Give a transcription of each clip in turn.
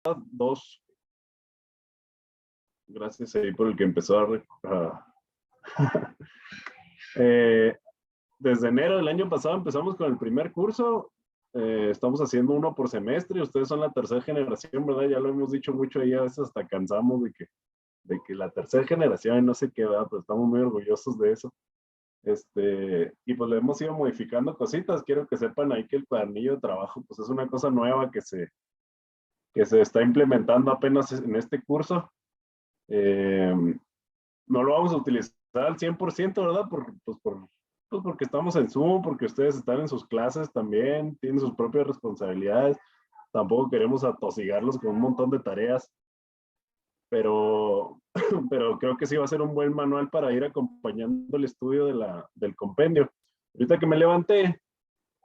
dos. Gracias ahí por el que empezó desde enero del año pasado empezamos con el primer curso. Estamos haciendo uno por semestre. Ustedes son la tercera generación, ¿verdad? Ya lo hemos dicho mucho ahí, a veces hasta cansamos de que la tercera generación no sé qué, ¿verdad? Pero estamos muy orgullosos de eso. Y pues le hemos ido modificando cositas. Quiero que sepan ahí que el cuadernillo de trabajo pues es una cosa nueva que se está implementando apenas en este curso. Eh, no lo vamos a utilizar al 100%, ¿verdad? Pues porque estamos en Zoom, porque ustedes están en sus clases también, tienen sus propias responsabilidades. Tampoco queremos atosigarlos con un montón de tareas, pero, pero creo que sí va a ser un buen manual para ir acompañando el estudio del compendio. Ahorita que me levanté,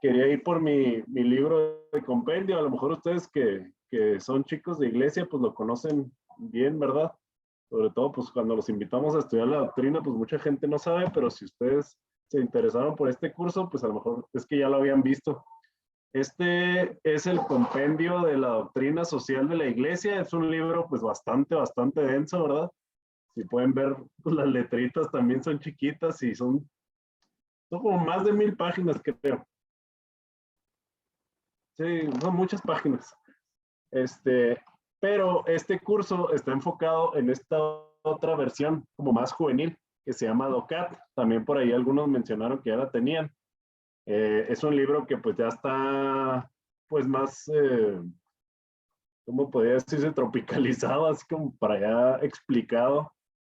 quería ir por mi libro de compendio. A lo mejor ustedes que son chicos de iglesia, pues lo conocen bien, ¿verdad? Sobre todo, pues cuando los invitamos a estudiar la doctrina, pues mucha gente no sabe, pero si ustedes se interesaron por este curso, pues a lo mejor es que ya lo habían visto. Este es el compendio de la doctrina social de la iglesia. Es un libro pues bastante denso, ¿verdad? Si pueden ver, pues las letritas también son chiquitas y son como más de 1000 páginas, creo. Sí, son muchas páginas. Pero este curso está enfocado en esta otra versión como más juvenil que se llama DOCAT. También por ahí algunos mencionaron que ya la tenían. Es un libro que pues ya está pues más, ¿cómo podría decirse? Tropicalizado, así como para ya explicado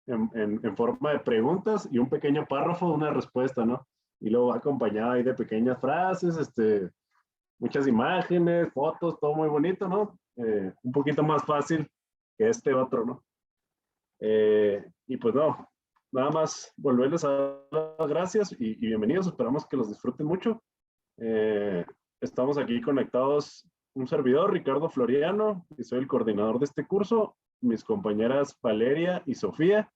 en forma de preguntas y un pequeño párrafo de una respuesta, ¿no? Y luego va acompañado ahí de pequeñas frases, muchas imágenes, fotos, todo muy bonito, ¿no? Un poquito más fácil que este otro, ¿no? Y pues no, nada más volverles a dar las gracias y bienvenidos, esperamos que los disfruten mucho. Eh, Estamos aquí conectados un servidor, Ricardo Floriano, y soy el coordinador de este curso, mis compañeras Valeria y Sofía,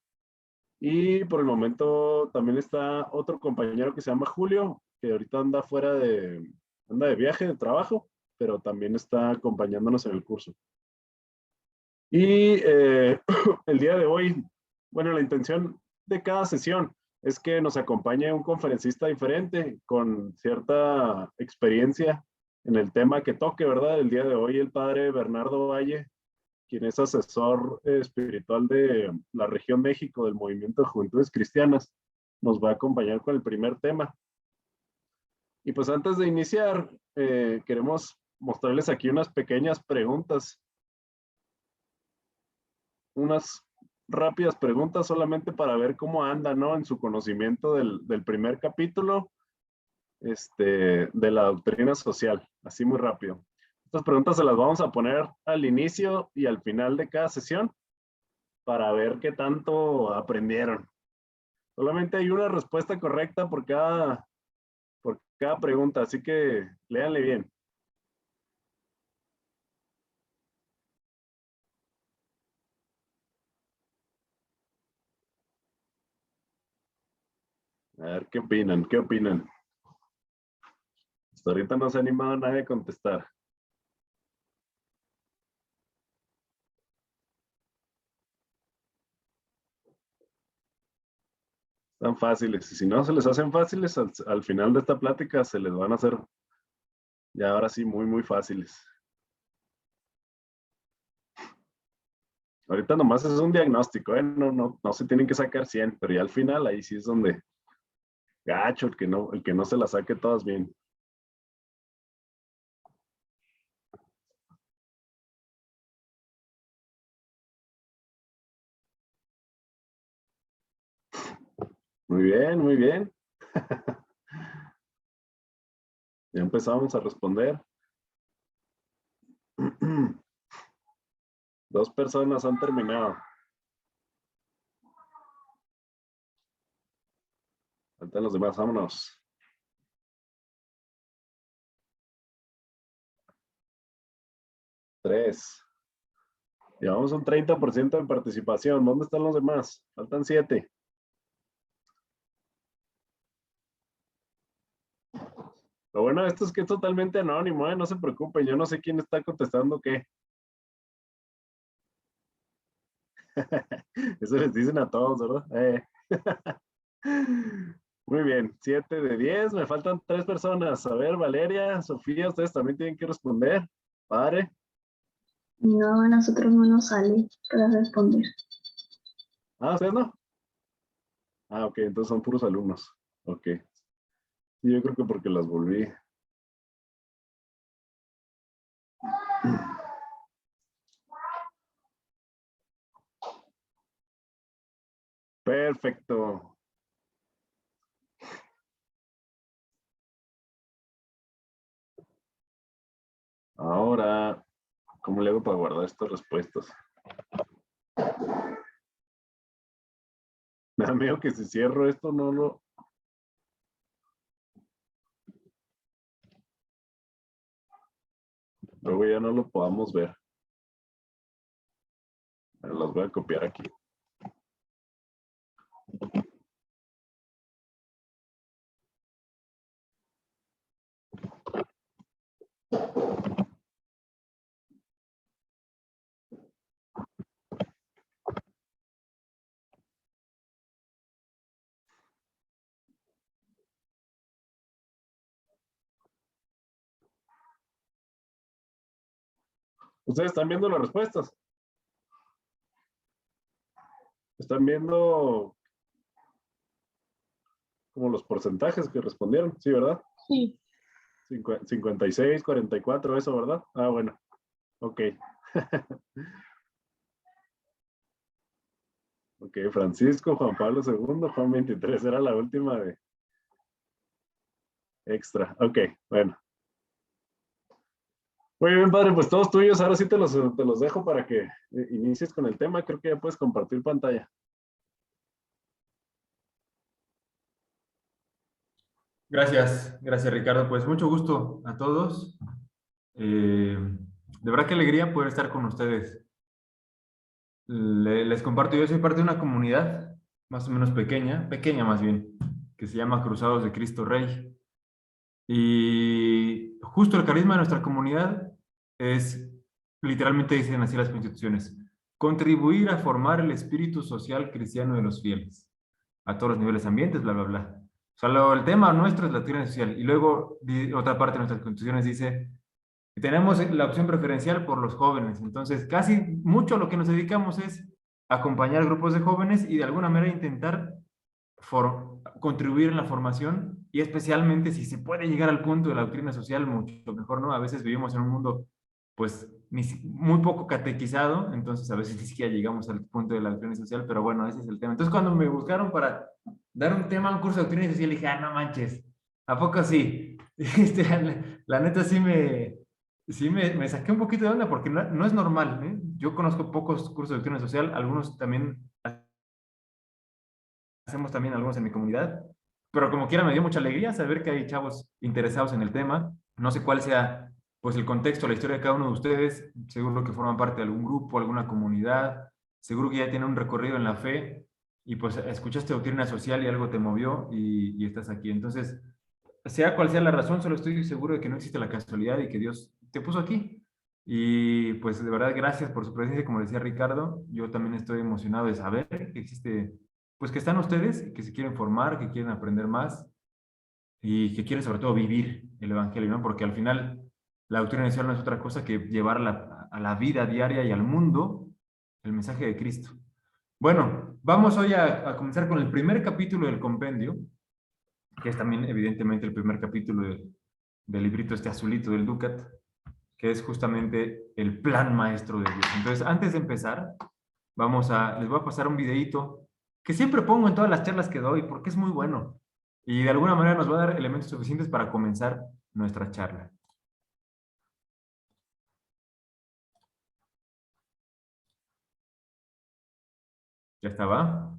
y por el momento también está otro compañero que se llama Julio, que ahorita anda de viaje de trabajo, pero también está acompañándonos en el curso. Y el día de hoy, bueno, la intención de cada sesión es que nos acompañe un conferencista diferente con cierta experiencia en el tema que toque, ¿verdad? El día de hoy el padre Bernardo Valle, quien es asesor espiritual de la región México del Movimiento de Juventudes Cristianas, nos va a acompañar con el primer tema. Y pues antes de iniciar, queremos mostrarles aquí unas pequeñas preguntas, unas rápidas preguntas solamente para ver cómo anda, ¿no? En su conocimiento del primer capítulo, de la doctrina social, así muy rápido. Estas preguntas se las vamos a poner al inicio y al final de cada sesión para ver qué tanto aprendieron. Solamente hay una respuesta correcta por cada pregunta, así que léanle bien. A ver, ¿qué opinan? ¿Qué opinan? Hasta ahorita no se ha animado nadie a contestar. Están fáciles. Y si no se les hacen fáciles, al final de esta plática se les van a hacer ya ahora sí muy fáciles. Ahorita nomás es un diagnóstico, ¿eh? No se tienen que sacar 100, pero ya al final ahí sí es donde gacho el que no se la saque todas bien. Muy bien, muy bien. Ya empezamos a responder. 2 personas han terminado. Faltan los demás, vámonos. 3. Llevamos un 30% de participación. ¿Dónde están los demás? Faltan 7. Lo bueno de esto es que es totalmente anónimo, ¿eh? No se preocupen, yo no sé quién está contestando qué. Eso les dicen a todos, ¿verdad? Muy bien, 7 de 10, me faltan 3 personas. A ver, Valeria, Sofía, ustedes también tienen que responder. Padre. No, a nosotros no nos sale para responder. Ah, ¿ustedes no? Ah, ok, entonces son puros alumnos. Ok. Sí, yo creo que porque las volví. Perfecto. Ahora, ¿cómo le hago para guardar estas respuestas? Me da miedo que si cierro esto no lo... Luego ya no lo podamos ver. Las voy a copiar aquí. ¿Ustedes están viendo las respuestas? ¿Están viendo como los porcentajes que respondieron? Sí, ¿verdad? Sí. 56, 44, eso, ¿verdad? Ah, bueno. Ok. Ok, Francisco, Juan Pablo II, Juan 23, era la última de extra. Ok, bueno. Muy bien, padre, pues todos tuyos. Ahora sí te los dejo para que inicies con el tema. Creo que ya puedes compartir pantalla. Gracias Ricardo. Pues mucho gusto a todos. De verdad qué alegría poder estar con ustedes. Les comparto, yo soy parte de una comunidad más o menos pequeña más bien, que se llama Cruzados de Cristo Rey. Y justo el carisma de nuestra comunidad es, literalmente dicen así las constituciones, contribuir a formar el espíritu social cristiano de los fieles, a todos los niveles ambientes, bla, bla, bla. O sea, el tema nuestro es la doctrina social. Y luego otra parte de nuestras constituciones dice que tenemos la opción preferencial por los jóvenes. Entonces, casi mucho a lo que nos dedicamos es acompañar grupos de jóvenes y de alguna manera intentar contribuir en la formación, y especialmente si se puede llegar al punto de la doctrina social, mucho mejor, ¿no? A veces vivimos en un mundo pues muy poco catequizado, entonces a veces ni siquiera llegamos al punto de la doctrina social, pero bueno, ese es el tema. Entonces cuando me buscaron para dar un tema, un curso de doctrina social, dije, ah, no manches, ¿a poco sí? La neta me saqué un poquito de onda porque no es normal, ¿eh? Yo conozco pocos cursos de doctrina social, algunos también hacemos también algunos en mi comunidad, pero como quiera me dio mucha alegría saber que hay chavos interesados en el tema. No sé cuál sea pues el contexto, la historia de cada uno de ustedes, seguro que forman parte de algún grupo, alguna comunidad, seguro que ya tienen un recorrido en la fe y pues escuchaste doctrina social y algo te movió y estás aquí. Entonces, sea cual sea la razón, solo estoy seguro de que no existe la casualidad y que Dios te puso aquí. Y pues de verdad, gracias por su presencia, como decía Ricardo. Yo también estoy emocionado de saber que existe, pues que están ustedes, que se quieren formar, que quieren aprender más y que quieren sobre todo vivir el Evangelio, ¿no? Porque al final la doctrina social no es otra cosa que llevar a la vida diaria y al mundo el mensaje de Cristo. Bueno, vamos hoy a comenzar con el primer capítulo del compendio, que es también evidentemente el primer capítulo del librito este azulito del Ducat, que es justamente el plan maestro de Dios. Entonces, antes de empezar, les voy a pasar un videíto que siempre pongo en todas las charlas que doy porque es muy bueno y de alguna manera nos va a dar elementos suficientes para comenzar nuestra charla. ¿Ya estaba?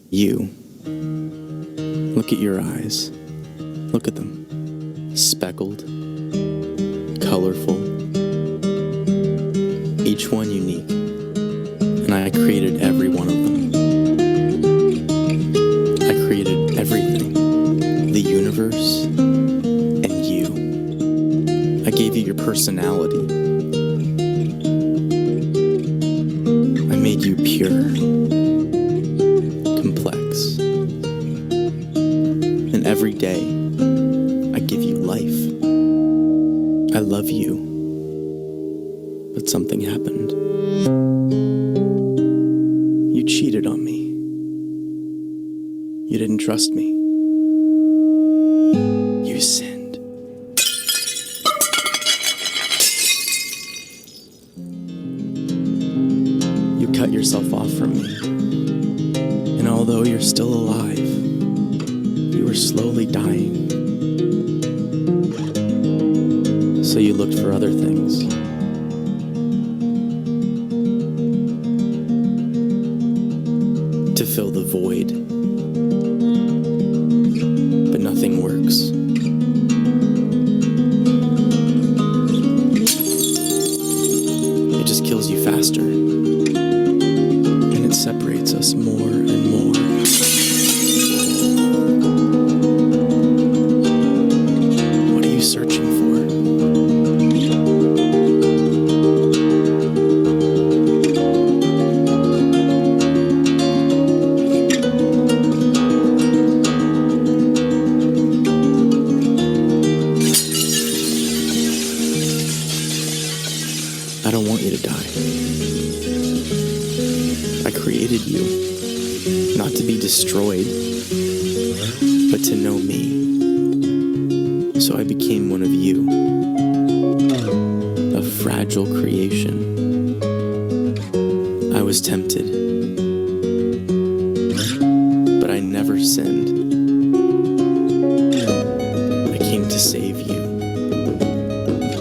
You. Look at your eyes. Look at them. Speckled, colorful, each one unique. And I created every one of them. I created everything. The universe personality. I made you pure, complex. And every day, I give you life. I love you. But something happened. You cheated on me. You didn't trust me. You sinned. You cut yourself off from me. And although you're still alive, you are slowly dying. So you looked for other things. To fill the void. But nothing works. It just kills you faster. And it separates us more and more. What are you searching for? I don't want you to die. I created you, not to be destroyed, but to know me. So I became one of you, a fragile creation. I was tempted, but I never sinned. I came to save you.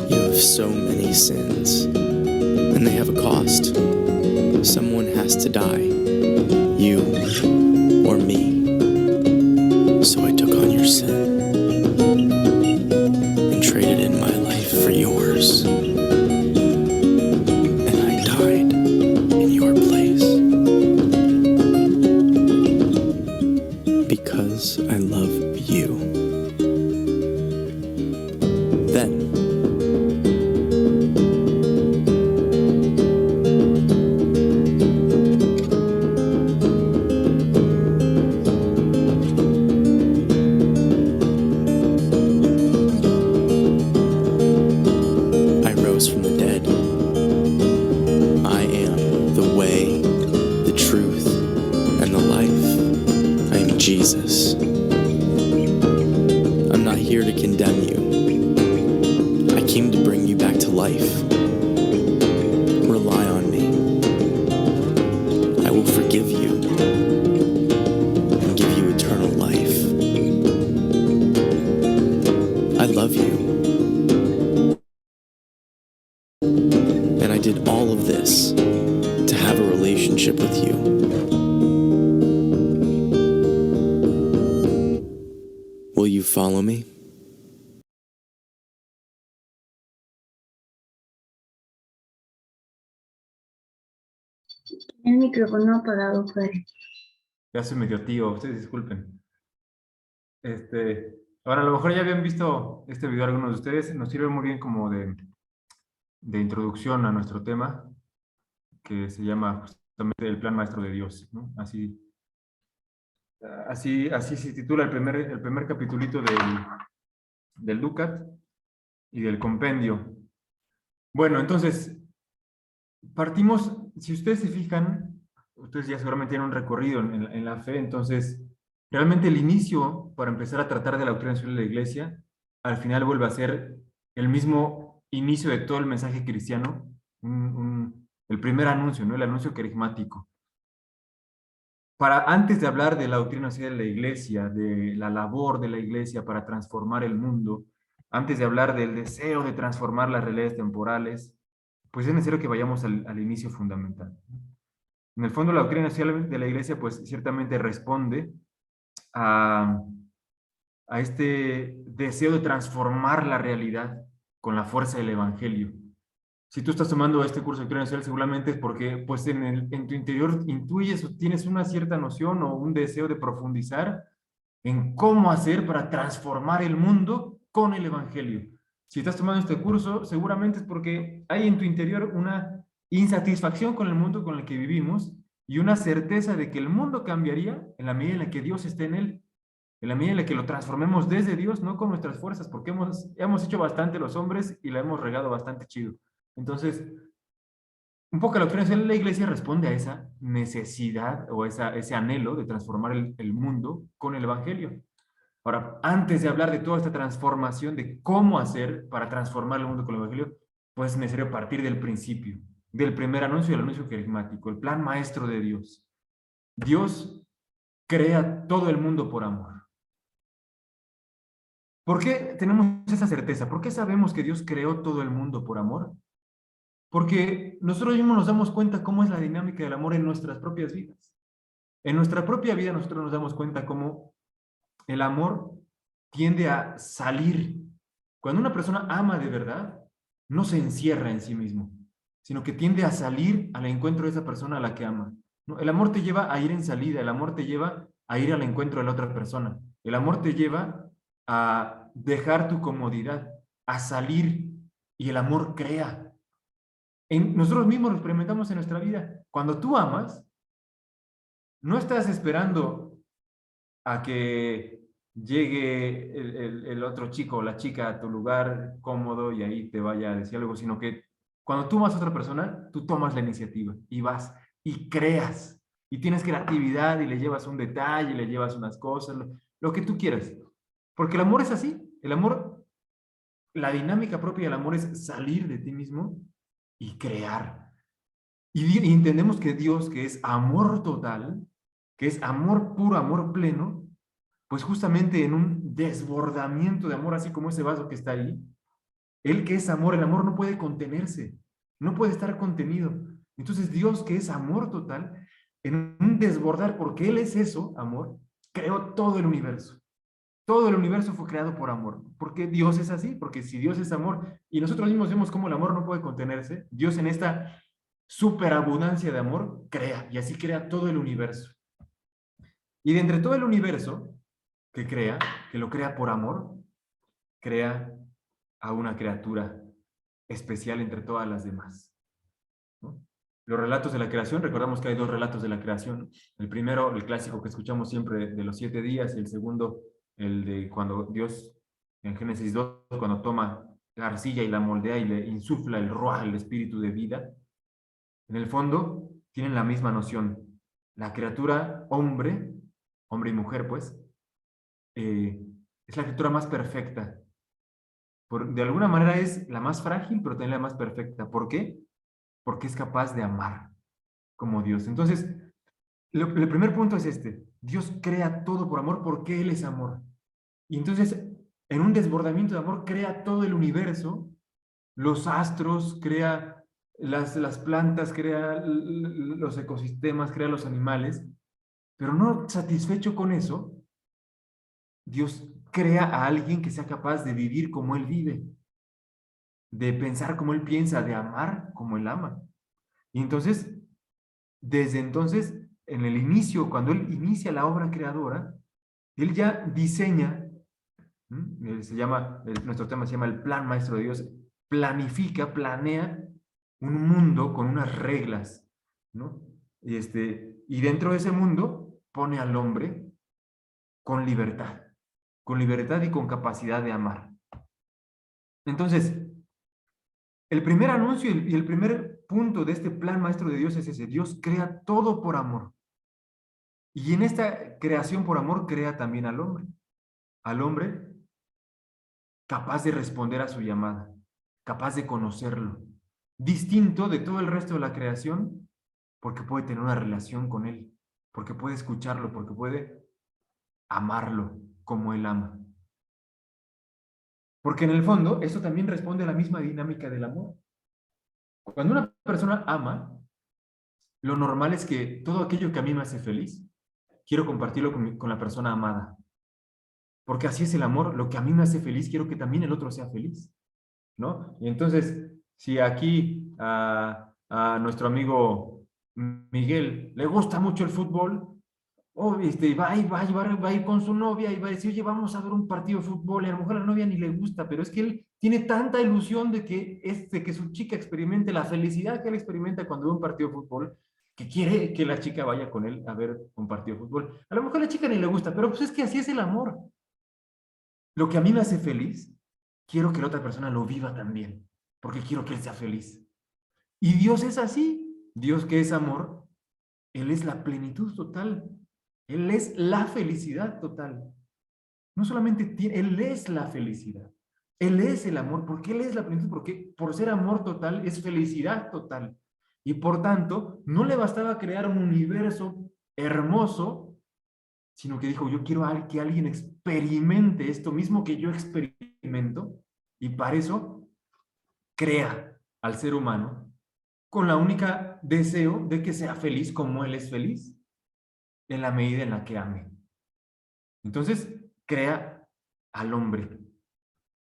You have so many sins. And they have a cost. Someone has to die. You or me. So I took on your sin and traded in my life for yours. And I died in your place. Because I love you. Then from the dead. I am the way, the truth, and the life. I am Jesus. I'm not here to condemn you. I came to bring you back to life. Rely on me. I will forgive you and give you eternal life. I love you. And I did all of this to have a relationship with you. Will you follow me? El micrófono apagado, Freddy. Ya soy medio tío, ustedes disculpen. Ahora, a lo mejor ya habían visto este video algunos de ustedes. Nos sirve muy bien como de introducción a nuestro tema, que se llama justamente el plan maestro de Dios, ¿no? Así se titula el primer capitulito del Ducat y del compendio. Bueno, entonces, partimos, si ustedes se fijan, ustedes ya seguramente tienen un recorrido en la fe, entonces, realmente el inicio para empezar a tratar de la doctrina social de la Iglesia, al final vuelve a ser el mismo inicio de todo el mensaje cristiano, el primer anuncio, ¿no? El anuncio carismático. Antes de hablar de la doctrina social de la Iglesia, de la labor de la Iglesia para transformar el mundo, antes de hablar del deseo de transformar las realidades temporales, pues es necesario que vayamos al inicio fundamental. En el fondo, la doctrina social de la Iglesia, pues ciertamente responde a este deseo de transformar la realidad con la fuerza del Evangelio. Si tú estás tomando este curso de doctrina social, seguramente es porque pues en tu interior intuyes o tienes una cierta noción o un deseo de profundizar en cómo hacer para transformar el mundo con el Evangelio. Si estás tomando este curso, seguramente es porque hay en tu interior una insatisfacción con el mundo con el que vivimos y una certeza de que el mundo cambiaría en la medida en la que Dios esté en él, en la medida en la que lo transformemos desde Dios, no con nuestras fuerzas, porque hemos hecho bastante los hombres y la hemos regado bastante chido. Entonces, un poco la doctrina social de la iglesia responde a esa necesidad o ese anhelo de transformar el mundo con el evangelio. Ahora, antes de hablar de toda esta transformación, de cómo hacer para transformar el mundo con el evangelio, pues es necesario partir del principio, del primer anuncio, el anuncio carismático, el plan maestro de Dios. Dios crea todo el mundo por amor. ¿Por qué tenemos esa certeza? ¿Por qué sabemos que Dios creó todo el mundo por amor? Porque nosotros mismos nos damos cuenta cómo es la dinámica del amor en nuestras propias vidas. En nuestra propia vida nosotros nos damos cuenta cómo el amor tiende a salir. Cuando una persona ama de verdad, no se encierra en sí mismo, sino que tiende a salir al encuentro de esa persona a la que ama. ¿No? El amor te lleva a ir en salida, el amor te lleva a ir al encuentro de la otra persona. El amor te lleva a dejar tu comodidad, a salir, y el amor crea. Nosotros mismos lo experimentamos en nuestra vida. Cuando tú amas, no estás esperando a que llegue el otro chico o la chica a tu lugar cómodo y ahí te vaya a decir algo, sino que cuando tú amas a otra persona, tú tomas la iniciativa y vas y creas y tienes creatividad y le llevas un detalle, le llevas unas cosas, lo que tú quieras. Porque el amor es así. El amor, la dinámica propia del amor es salir de ti mismo y crear. Y entendemos que Dios, que es amor total, que es amor puro, amor pleno, pues justamente en un desbordamiento de amor, así como ese vaso que está ahí, Él que es amor, el amor no puede contenerse, no puede estar contenido. Entonces Dios, que es amor total, en un desbordar, porque Él es eso, amor, creó todo el universo. Todo el universo fue creado por amor. Porque Dios es así, porque si Dios es amor, y nosotros mismos vemos cómo el amor no puede contenerse, Dios en esta superabundancia de amor crea, y así crea todo el universo. Y de entre todo el universo que crea, que lo crea por amor, crea a una criatura especial entre todas las demás, ¿no? Los relatos de la creación, recordamos que hay dos relatos de la creación. El primero, el clásico que escuchamos siempre de los 7 días, y el segundo, el de cuando Dios, en Génesis 2, cuando toma la arcilla y la moldea y le insufla el ruaj, el espíritu de vida. En el fondo, tienen la misma noción. La criatura hombre y mujer, pues, es la criatura más perfecta. De alguna manera es la más frágil, pero también la más perfecta. ¿Por qué? Porque es capaz de amar como Dios. Entonces, el primer punto es este. Dios crea todo por amor porque Él es amor. Y entonces, en un desbordamiento de amor, crea todo el universo, los astros, crea las plantas, crea los ecosistemas, crea los animales, pero no satisfecho con eso, Dios crea a alguien que sea capaz de vivir como Él vive, de pensar como Él piensa, de amar como Él ama. Y entonces, desde entonces, en el inicio, cuando Él inicia la obra creadora, Él ya diseña, nuestro tema se llama el plan maestro de Dios, planifica, planea un mundo con unas reglas, ¿no? Y dentro de ese mundo pone al hombre con libertad y con capacidad de amar. Entonces, el primer anuncio y el primer punto de este plan maestro de Dios es ese: Dios crea todo por amor. Y en esta creación por amor crea también al hombre capaz de responder a su llamada, capaz de conocerlo, distinto de todo el resto de la creación, porque puede tener una relación con Él, porque puede escucharlo, porque puede amarlo como Él ama. Porque en el fondo, eso también responde a la misma dinámica del amor. Cuando una persona ama, lo normal es que todo aquello que a mí me hace feliz, quiero compartirlo con la persona amada. Porque así es el amor, lo que a mí me hace feliz, quiero que también el otro sea feliz, ¿no? Y entonces, si aquí a nuestro amigo Miguel le gusta mucho el fútbol, O va a ir con su novia y va a decir, oye, vamos a ver un partido de fútbol, y a lo mejor a la novia ni le gusta, pero es que él tiene tanta ilusión de que su chica experimente la felicidad que él experimenta cuando ve un partido de fútbol, que quiere que la chica vaya con él a ver un partido de fútbol. A lo mejor a la chica ni le gusta, pero pues es que así es el amor. Lo que a mí me hace feliz, quiero que la otra persona lo viva también, porque quiero que él sea feliz. Y Dios es así. Dios, que es amor, Él es la plenitud total. Él es la felicidad total. No solamente tiene, Él es la felicidad. Él es el amor. ¿Por qué Él es la plenitud? Porque por ser amor total es felicidad total. Y por tanto, no le bastaba crear un universo hermoso, sino que dijo, yo quiero que alguien experimente esto mismo que yo experimento, y para eso crea al ser humano con la única deseo de que sea feliz como él es feliz, en la medida en la que ame. Entonces, crea al hombre.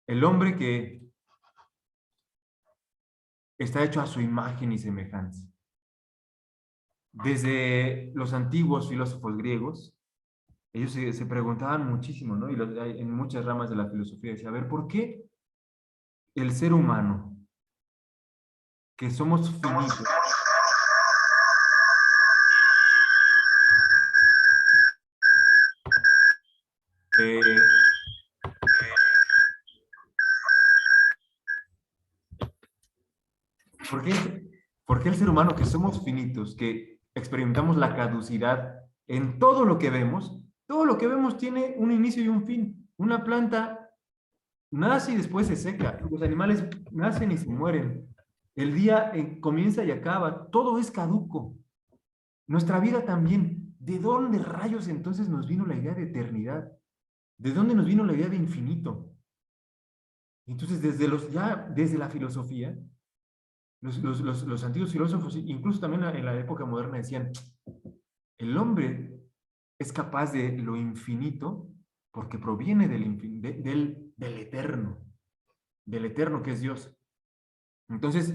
El hombre que está hecho a su imagen y semejanza. Desde los antiguos filósofos griegos, ellos se preguntaban muchísimo, ¿no? Y en muchas ramas de la filosofía decía, a ver, ¿por qué el ser humano, que somos finitos, ¿por qué el ser humano, que somos finitos, que experimentamos la caducidad en todo lo que vemos tiene un inicio y un fin? Una planta nace y después se seca. Los animales nacen y se mueren. El día comienza y acaba. Todo es caduco. Nuestra vida también. ¿De dónde rayos entonces nos vino la idea de eternidad? ¿De dónde nos vino la idea de infinito? Entonces, desde la filosofía, los antiguos filósofos, incluso también en la época moderna, decían, el hombre es capaz de lo infinito porque proviene del eterno que es Dios. Entonces,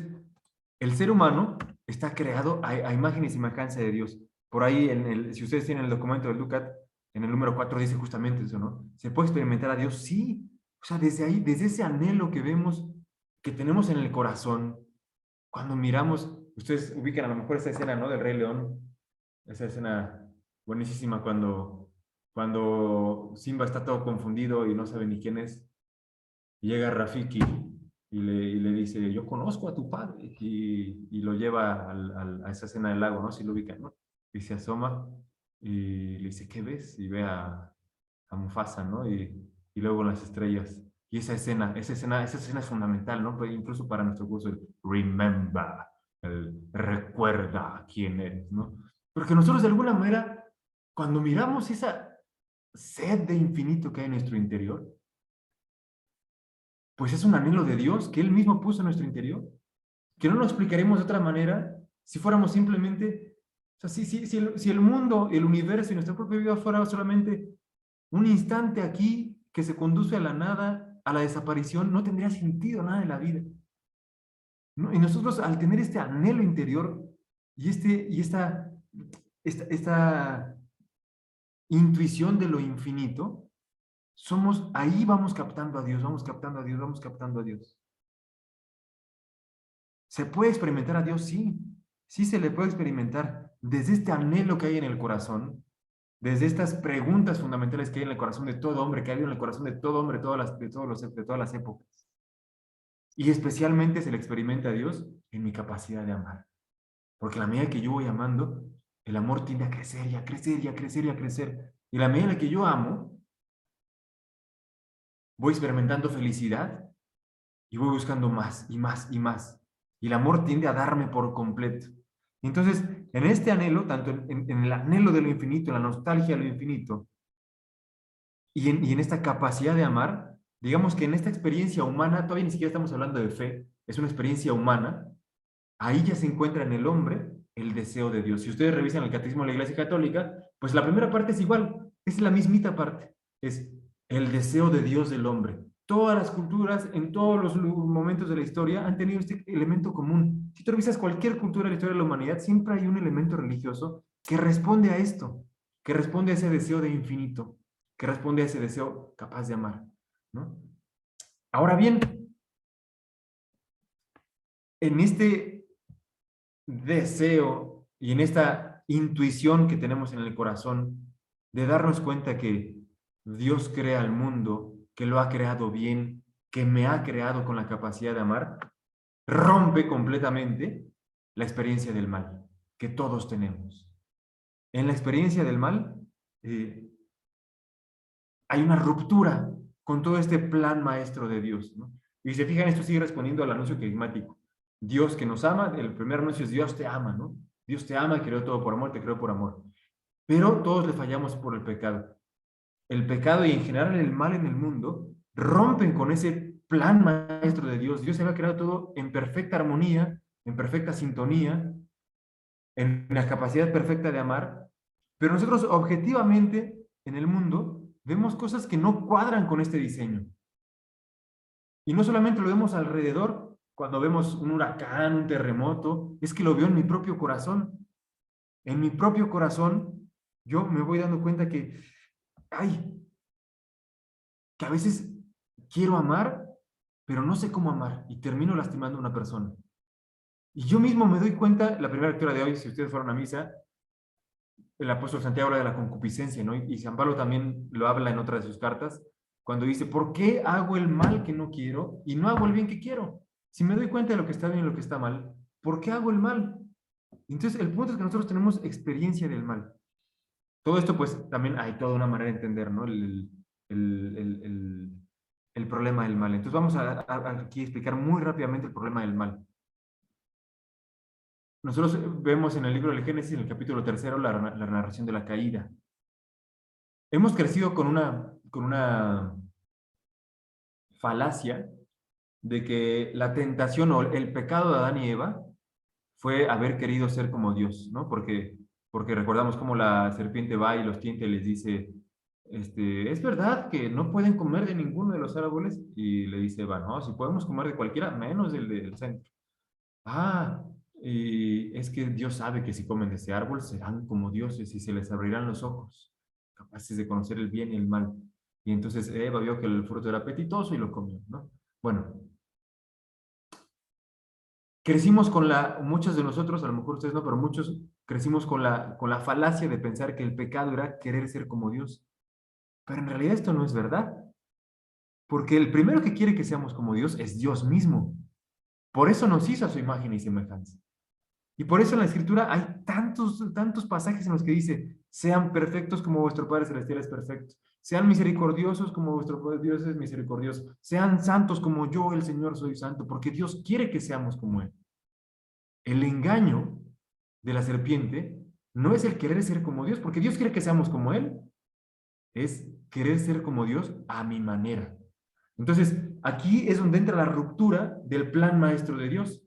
el ser humano está creado a imagen y semejanza de Dios. Por ahí, si ustedes tienen el documento del Ducat, en el número 4 dice justamente eso, ¿no? ¿Se puede experimentar a Dios? Sí. O sea, desde ahí, desde ese anhelo que vemos, que tenemos en el corazón, cuando miramos, ustedes ubican a lo mejor esa escena, ¿no? Del Rey León, esa escena buenísima cuando Simba está todo confundido y no sabe ni quién es, y llega Rafiki y le dice, yo conozco a tu padre, y lo lleva a esa escena del lago, ¿no? Si lo ubican, ¿no? Y se asoma y le dice, ¿qué ves? Y ve a Mufasa, ¿no? Y luego las estrellas. Y esa escena es fundamental, ¿no? Pues incluso para nuestro curso, el remember, el recuerda quién eres, ¿no? Porque nosotros de alguna manera, cuando miramos esa sed de infinito que hay en nuestro interior, pues es un anhelo de Dios que Él mismo puso en nuestro interior, que no lo explicaremos de otra manera si fuéramos simplemente, o sea, si el mundo, el universo y nuestra propia vida fuera solamente un instante aquí que se conduce a la nada, a la desaparición, no tendría sentido nada de la vida, ¿no? Y nosotros, al tener este anhelo interior y esta intuición de lo infinito, ahí vamos captando a Dios, vamos captando a Dios, vamos captando a Dios. ¿Se puede experimentar a Dios? Sí, sí se le puede experimentar desde este anhelo que hay en el corazón, desde estas preguntas fundamentales que hay en el corazón de todo hombre, que ha habido en el corazón de todo hombre de todas las épocas. Y especialmente se le experimenta a Dios en mi capacidad de amar. Porque a la medida que yo voy amando, el amor tiende a crecer y a crecer y a crecer y a crecer. Y a la medida en la que yo amo, voy experimentando felicidad y voy buscando más y más y más. Y el amor tiende a darme por completo. Entonces, en este anhelo, tanto en el anhelo de lo infinito, en la nostalgia de lo infinito, y en esta capacidad de amar, digamos que en esta experiencia humana, todavía ni siquiera estamos hablando de fe, es una experiencia humana, ahí ya se encuentra en el hombre el deseo de Dios. Si ustedes revisan el Catecismo de la Iglesia Católica, pues la primera parte es igual, es la mismita parte, es el deseo de Dios del hombre. Todas las culturas, en todos los momentos de la historia, han tenido este elemento común. Si tú revisas cualquier cultura de la historia de la humanidad, siempre hay un elemento religioso que responde a esto. que responde a ese deseo de infinito, que responde a ese deseo capaz de amar, ¿no? Ahora bien, en este deseo y en esta intuición que tenemos en el corazón de darnos cuenta que Dios crea el mundo, que lo ha creado bien, que me ha creado con la capacidad de amar, rompe completamente la experiencia del mal que todos tenemos. En la experiencia del mal hay una ruptura con todo este plan maestro de Dios, ¿no? Y se fijan, esto sigue respondiendo al anuncio carismático. Dios que nos ama, el primer anuncio es Dios te ama, ¿no? Dios te ama, creó todo por amor, te creó por amor. Pero todos le fallamos por el pecado. El pecado y en general el mal en el mundo rompen con ese plan maestro de Dios. Dios se había creado todo en perfecta armonía, en perfecta sintonía, en la capacidad perfecta de amar, pero nosotros objetivamente en el mundo vemos cosas que no cuadran con este diseño. Y no solamente lo vemos alrededor, cuando vemos un huracán, un terremoto, es que lo veo en mi propio corazón. En mi propio corazón, yo me voy dando cuenta que a veces quiero amar, pero no sé cómo amar y termino lastimando a una persona. Y yo mismo me doy cuenta, la primera lectura de hoy, si ustedes fueron a misa, el apóstol Santiago habla de la concupiscencia, ¿no? Y San Pablo también lo habla en otra de sus cartas, cuando dice, ¿por qué hago el mal que no quiero y no hago el bien que quiero? Si me doy cuenta de lo que está bien y lo que está mal, ¿por qué hago el mal? Entonces, el punto es que nosotros tenemos experiencia del mal. Todo esto, pues, también hay toda una manera de entender, ¿no? El problema del mal. Entonces, vamos a aquí explicar muy rápidamente el problema del mal. Nosotros vemos en el libro del Génesis, en el capítulo 3, la narración de la caída. Hemos crecido con una falacia de que la tentación o el pecado de Adán y Eva fue haber querido ser como Dios, ¿no? Porque recordamos cómo la serpiente va y los tienta y les dice, ¿es verdad que no pueden comer de ninguno de los árboles? Y le dice Eva, no, si podemos comer de cualquiera, menos del centro. Y es que Dios sabe que si comen de ese árbol serán como dioses y se les abrirán los ojos, capaces de conocer el bien y el mal. Y entonces Eva vio que el fruto era apetitoso y lo comió, ¿no? Bueno, crecimos con muchos de nosotros, a lo mejor ustedes no, pero muchos crecimos con la falacia de pensar que el pecado era querer ser como Dios. Pero en realidad esto no es verdad. Porque el primero que quiere que seamos como Dios es Dios mismo. Por eso nos hizo a su imagen y semejanza. Y por eso en la Escritura hay tantos pasajes en los que dice, sean perfectos como vuestro Padre Celestial es perfecto. Sean misericordiosos como vuestro Dios es misericordioso. Sean santos como yo, el Señor, soy santo. Porque Dios quiere que seamos como Él. El engaño de la serpiente no es el querer ser como Dios, porque Dios quiere que seamos como Él. Es querer ser como Dios a mi manera. Entonces, aquí es donde entra la ruptura del plan maestro de Dios.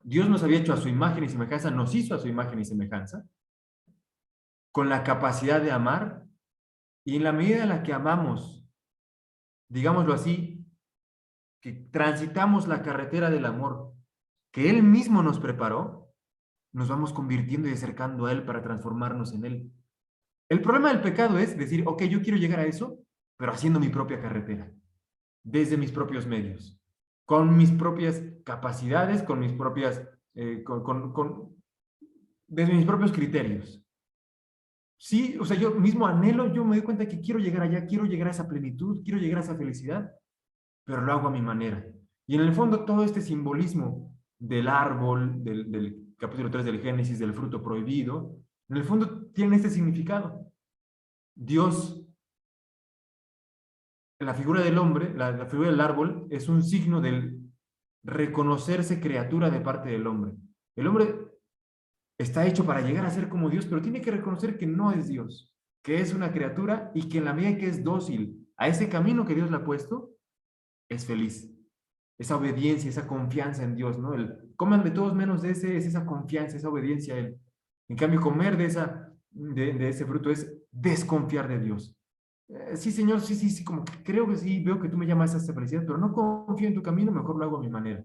Dios nos había hecho a su imagen y semejanza, nos hizo a su imagen y semejanza, con la capacidad de amar, y en la medida en la que amamos, digámoslo así, que transitamos la carretera del amor, que Él mismo nos preparó, nos vamos convirtiendo y acercando a Él para transformarnos en Él. El problema del pecado es decir, ok, yo quiero llegar a eso, pero haciendo mi propia carretera, desde mis propios medios, con mis propias capacidades, con mis propias, desde mis propios criterios. Sí, o sea, yo mismo anhelo, yo me doy cuenta que quiero llegar allá, quiero llegar a esa plenitud, quiero llegar a esa felicidad, pero lo hago a mi manera. Y en el fondo todo este simbolismo del árbol, del capítulo 3 del Génesis, del fruto prohibido, en el fondo tiene este significado. Dios, la figura del hombre, la figura del árbol, es un signo del reconocerse criatura de parte del hombre. El hombre está hecho para llegar a ser como Dios, pero tiene que reconocer que no es Dios, que es una criatura y que en la medida que es dócil a ese camino que Dios le ha puesto, es feliz. Esa obediencia, esa confianza en Dios, ¿no? Coman de todos menos de ese, es esa confianza, esa obediencia a Él. En cambio, comer de ese fruto es desconfiar de Dios. Sí, Señor, sí, como que creo que sí, veo que tú me llamas a esta felicidad, pero no confío en tu camino, mejor lo hago a mi manera.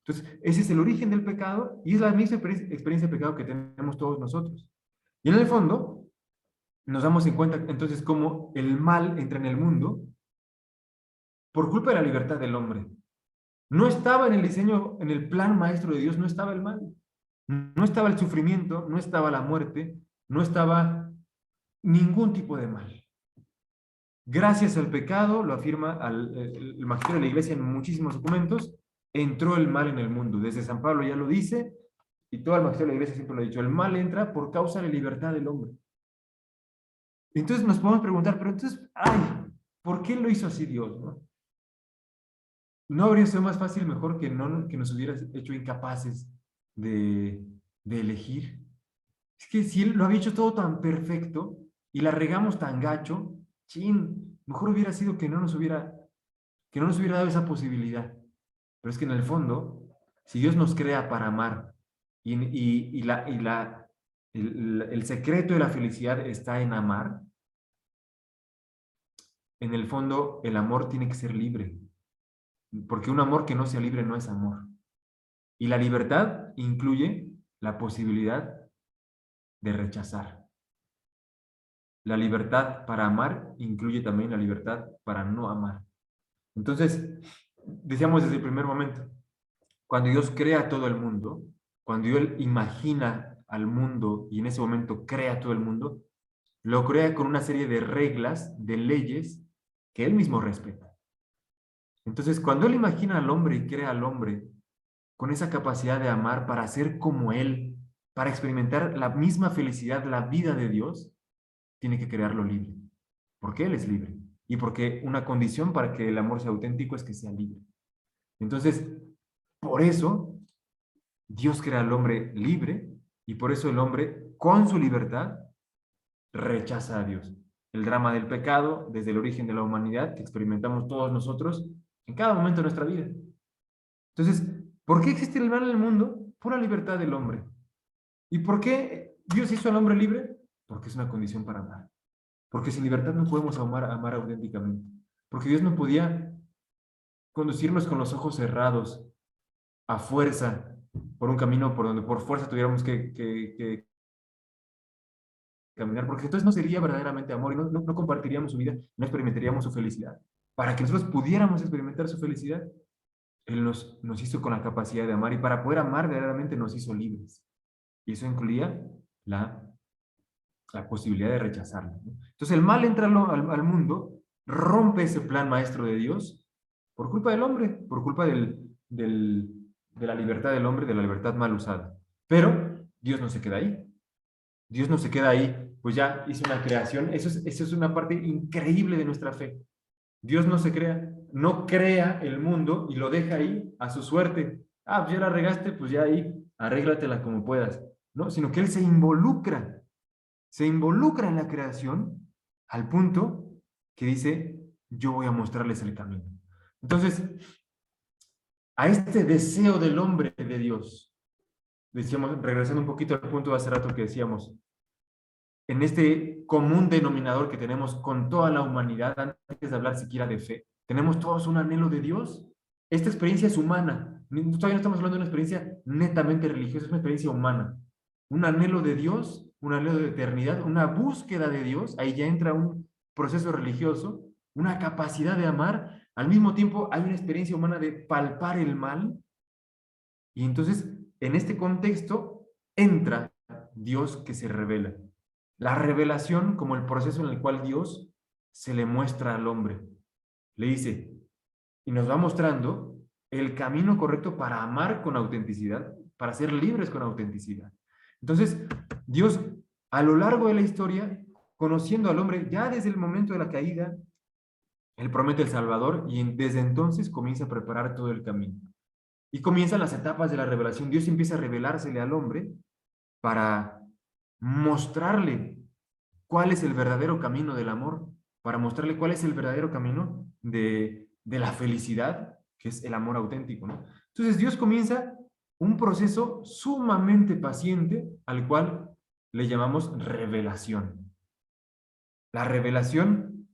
Entonces, ese es el origen del pecado y es la misma experiencia de pecado que tenemos todos nosotros. Y en el fondo, nos damos en cuenta entonces cómo el mal entra en el mundo por culpa de la libertad del hombre. No estaba en el diseño, en el plan maestro de Dios, no estaba el mal. No estaba el sufrimiento, no estaba la muerte, no estaba ningún tipo de mal. Gracias al pecado, lo afirma el magisterio de la Iglesia en muchísimos documentos, entró el mal en el mundo. Desde San Pablo ya lo dice, y todo el magisterio de la Iglesia siempre lo ha dicho, el mal entra por causa de la libertad del hombre. Entonces nos podemos preguntar, pero entonces, ¿por qué lo hizo así Dios? ¿No habría sido más fácil, mejor que nos hubiera hecho incapaces de elegir? Es que si Él lo había hecho todo tan perfecto y la regamos tan gacho, mejor hubiera sido que no nos hubiera dado esa posibilidad. Pero es que en el fondo, si Dios nos crea para amar y el secreto de la felicidad está en amar, en el fondo el amor tiene que ser libre. Porque un amor que no sea libre no es amor. Y la libertad incluye la posibilidad de rechazar. La libertad para amar incluye también la libertad para no amar. Entonces, decíamos desde el primer momento, cuando Dios crea todo el mundo, cuando Dios imagina al mundo y en ese momento crea todo el mundo, lo crea con una serie de reglas, de leyes que Él mismo respeta. Entonces, cuando Él imagina al hombre y crea al hombre con esa capacidad de amar para ser como Él, para experimentar la misma felicidad, la vida de Dios, tiene que crearlo libre. Porque Él es libre. Y porque una condición para que el amor sea auténtico es que sea libre. Entonces, por eso, Dios crea al hombre libre y por eso el hombre, con su libertad, rechaza a Dios. El drama del pecado, desde el origen de la humanidad, que experimentamos todos nosotros en cada momento de nuestra vida. Entonces, ¿por qué existe el mal en el mundo? Por la libertad del hombre. ¿Y por qué Dios hizo al hombre libre? Porque es una condición para amar. Porque sin libertad no podemos amar auténticamente. Porque Dios no podía conducirnos con los ojos cerrados, a fuerza, por un camino por donde por fuerza tuviéramos que caminar, porque entonces no sería verdaderamente amor y no compartiríamos su vida, no experimentaríamos su felicidad. Para que nosotros pudiéramos experimentar su felicidad, Él nos hizo con la capacidad de amar y para poder amar verdaderamente nos hizo libres. Y eso incluía la posibilidad de rechazarlo, ¿no? Entonces el mal entra al mundo, rompe ese plan maestro de Dios por culpa del hombre, por culpa de la libertad del hombre, de la libertad mal usada. Pero Dios no se queda ahí. Dios no se queda ahí, pues ya hizo una creación. Eso es una parte increíble de nuestra fe. Dios no crea el mundo y lo deja ahí a su suerte. Pues ya la regaste, pues ya ahí, arréglatela como puedas. No, sino que Él se involucra en la creación al punto que dice, yo voy a mostrarles el camino. Entonces, a este deseo del hombre de Dios, decíamos, regresando un poquito al punto de hace rato que decíamos, en este común denominador que tenemos con toda la humanidad, antes de hablar siquiera de fe, tenemos todos un anhelo de Dios. Esta experiencia es humana. Todavía no estamos hablando de una experiencia netamente religiosa, es una experiencia humana. Un anhelo de Dios, un anhelo de eternidad, una búsqueda de Dios, ahí ya entra un proceso religioso, una capacidad de amar. Al mismo tiempo hay una experiencia humana de palpar el mal. Y entonces, en este contexto, entra Dios que se revela. La revelación como el proceso en el cual Dios se le muestra al hombre. Le dice, y nos va mostrando el camino correcto para amar con autenticidad, para ser libres con autenticidad. Entonces, Dios, a lo largo de la historia, conociendo al hombre, ya desde el momento de la caída, Él promete el Salvador y desde entonces comienza a preparar todo el camino. Y comienzan las etapas de la revelación. Dios empieza a revelársele al hombre para mostrarle cuál es el verdadero camino del amor, para mostrarle cuál es el verdadero camino de la felicidad, que es el amor auténtico, ¿no? Entonces Dios comienza un proceso sumamente paciente al cual le llamamos revelación. La revelación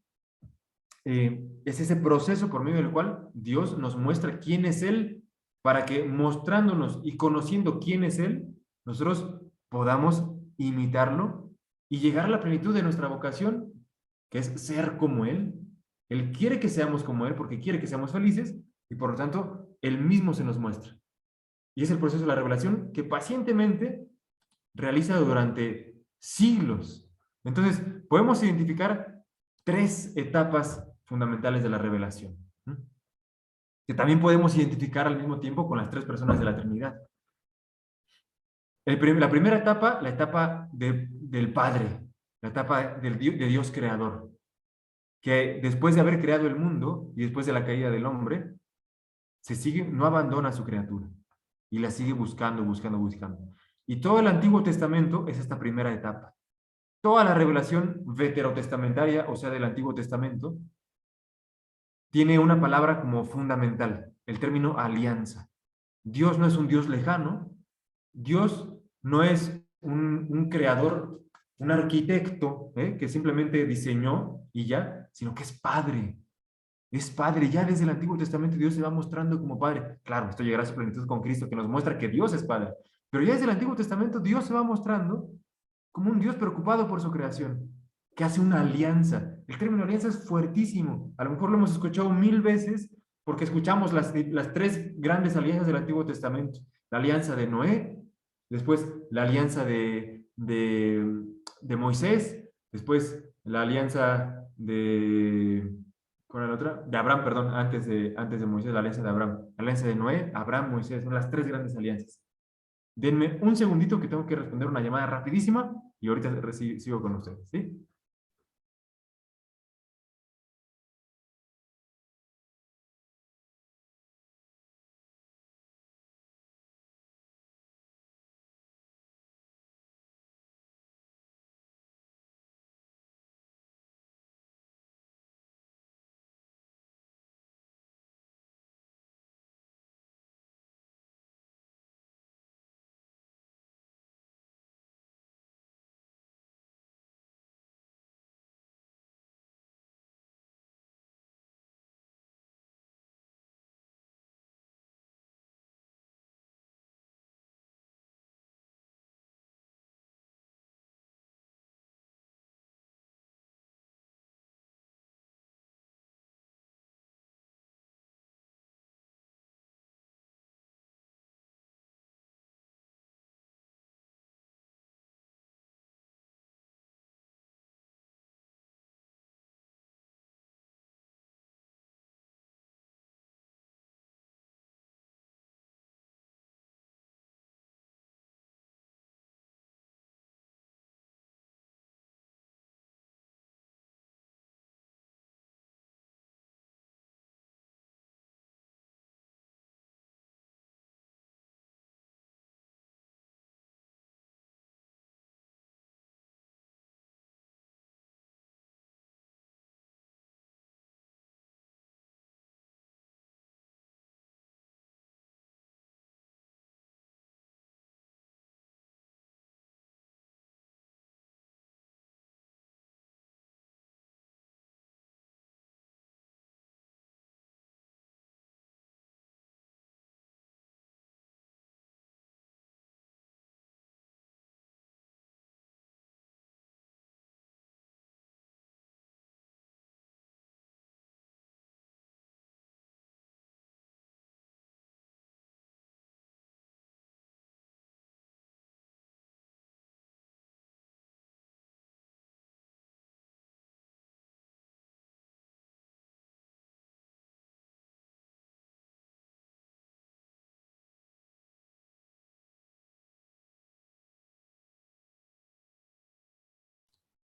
es ese proceso por medio del cual Dios nos muestra quién es Él, para que mostrándonos y conociendo quién es Él, nosotros podamos imitarlo y llegar a la plenitud de nuestra vocación, que es ser como Él. Él quiere que seamos como Él porque quiere que seamos felices y por lo tanto Él mismo se nos muestra. Y es el proceso de la revelación que pacientemente realiza durante siglos. Entonces, podemos identificar 3 etapas fundamentales de la revelación, ¿no? Que también podemos identificar al mismo tiempo con las 3 personas de la Trinidad. La primera etapa, la etapa del Padre, la etapa de Dios creador, que después de haber creado el mundo y después de la caída del hombre, no abandona a su criatura y la sigue buscando, buscando, buscando. Y todo el Antiguo Testamento es esta primera etapa. Toda la revelación veterotestamentaria, o sea, del Antiguo Testamento, tiene una palabra como fundamental, el término alianza. Dios no es un Dios lejano, Dios no es un creador, un arquitecto, que simplemente diseñó y ya, sino que es Padre. Es Padre. Ya desde el Antiguo Testamento Dios se va mostrando como Padre. Claro, esto llegará a su plenitud con Cristo, que nos muestra que Dios es Padre. Pero ya desde el Antiguo Testamento Dios se va mostrando como un Dios preocupado por su creación, que hace una alianza. El término alianza es fuertísimo. A lo mejor lo hemos escuchado 1000 veces porque escuchamos las 3 grandes alianzas del Antiguo Testamento. La alianza de Noé, después la alianza de Moisés, después la alianza de... ¿Cuál era la otra? De Abraham, perdón, antes de Moisés, la alianza de Abraham. La alianza de Noé, Abraham, Moisés, son las 3 grandes alianzas. Denme un segundito que tengo que responder una llamada rapidísima y ahorita sigo con ustedes, ¿sí?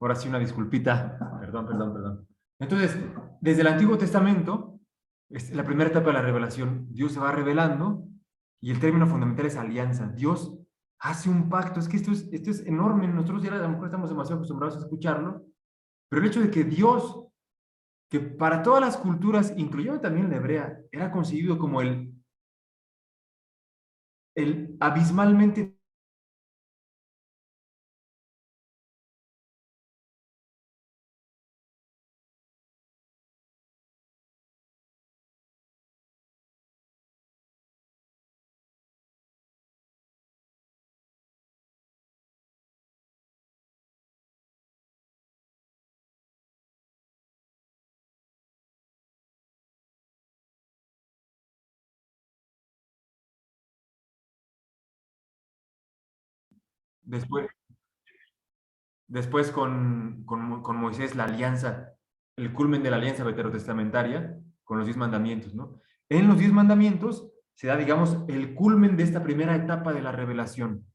Ahora sí, una disculpita. Perdón, perdón, perdón. Entonces, desde el Antiguo Testamento, la primera etapa de la revelación, Dios se va revelando y el término fundamental es alianza. Dios hace un pacto. Es que esto es enorme. Nosotros ya a lo mejor estamos demasiado acostumbrados a escucharlo, pero el hecho de que Dios, que para todas las culturas, incluyendo también la hebrea, era concebido como el abismalmente después con Moisés, la alianza, el culmen de la alianza veterotestamentaria, con los 10 mandamientos, ¿no? En los 10 mandamientos se da, digamos, el culmen de esta primera etapa de la revelación.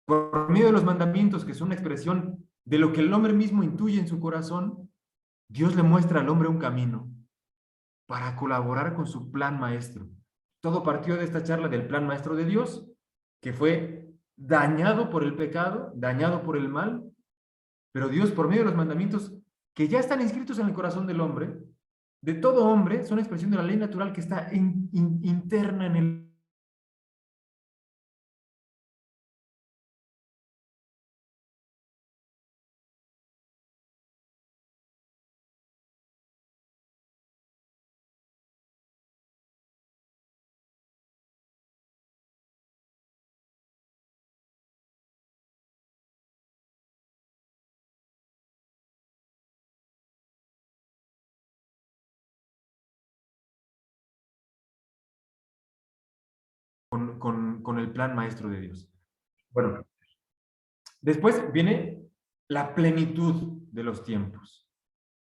Por medio de los mandamientos, que son una expresión de lo que el hombre mismo intuye en su corazón, Dios le muestra al hombre un camino para colaborar con su plan maestro. Todo partió de esta charla del plan maestro de Dios, que fue dañado por el pecado, dañado por el mal, pero Dios, por medio de los mandamientos que ya están inscritos en el corazón del hombre, de todo hombre, son expresión de la ley natural que está interna en el con el plan maestro de Dios. Bueno, después viene la plenitud de los tiempos.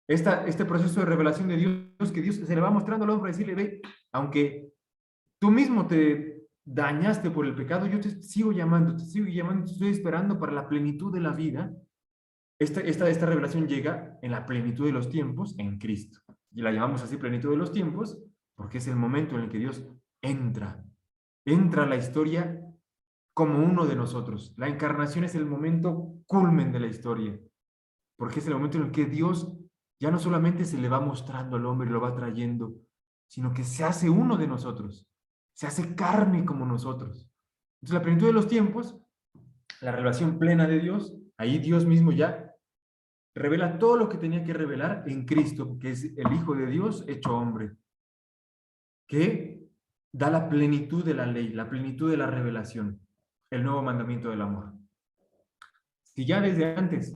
Este proceso de revelación de Dios, que Dios se le va mostrando al hombre para decirle, ve, aunque tú mismo te dañaste por el pecado, yo te sigo llamando, te estoy esperando para la plenitud de la vida. Esta revelación llega en la plenitud de los tiempos en Cristo. Y la llamamos así plenitud de los tiempos porque es el momento en el que Dios entra a la historia como uno de nosotros. La encarnación es el momento culmen de la historia, porque es el momento en el que Dios ya no solamente se le va mostrando al hombre y lo va trayendo, sino que se hace uno de nosotros, se hace carne como nosotros. Entonces la plenitud de los tiempos, la revelación plena de Dios, ahí Dios mismo ya revela todo lo que tenía que revelar en Cristo, que es el Hijo de Dios hecho hombre, que da la plenitud de la ley, la plenitud de la revelación, el nuevo mandamiento del amor. Si ya desde antes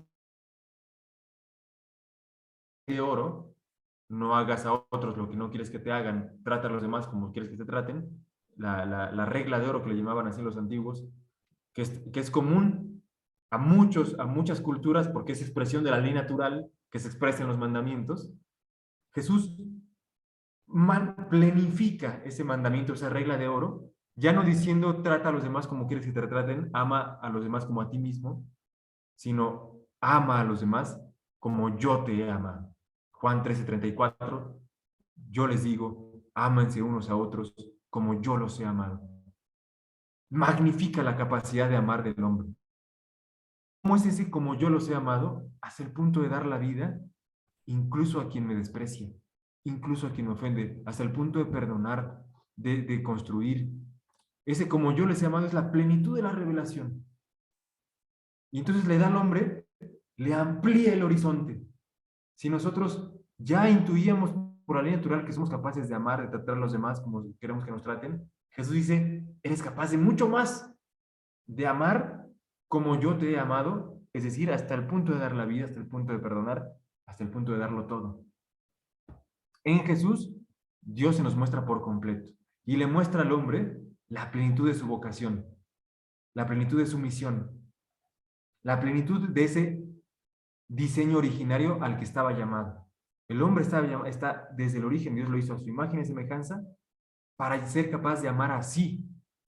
de oro, no hagas a otros lo que no quieres que te hagan, trata a los demás como quieres que te traten, la regla de oro que le llamaban así los antiguos, que es común a muchas culturas porque es expresión de la ley natural que se expresa en los mandamientos. Jesús planifica ese mandamiento, esa regla de oro, ya no diciendo trata a los demás como quieres que te traten, ama a los demás como a ti mismo, sino ama a los demás como yo te he amado. Juan 13:34, yo les digo, ámense unos a otros como yo los he amado. Magnifica la capacidad de amar del hombre. ¿Cómo es ese como yo los he amado? Hasta el punto de dar la vida, incluso a quien me desprecia, incluso a quien me ofende, hasta el punto de perdonar, de construir. Ese como yo les he amado es la plenitud de la revelación. Y entonces le da al hombre, le amplía el horizonte. Si nosotros ya intuíamos por la ley natural que somos capaces de amar, de tratar a los demás como queremos que nos traten, Jesús dice, eres capaz de mucho más, de amar como yo te he amado, es decir, hasta el punto de dar la vida, hasta el punto de perdonar, hasta el punto de darlo todo. En Jesús, Dios se nos muestra por completo y le muestra al hombre la plenitud de su vocación, la plenitud de su misión, la plenitud de ese diseño originario al que estaba llamado. El hombre está desde el origen, Dios lo hizo a su imagen y semejanza para ser capaz de amar así,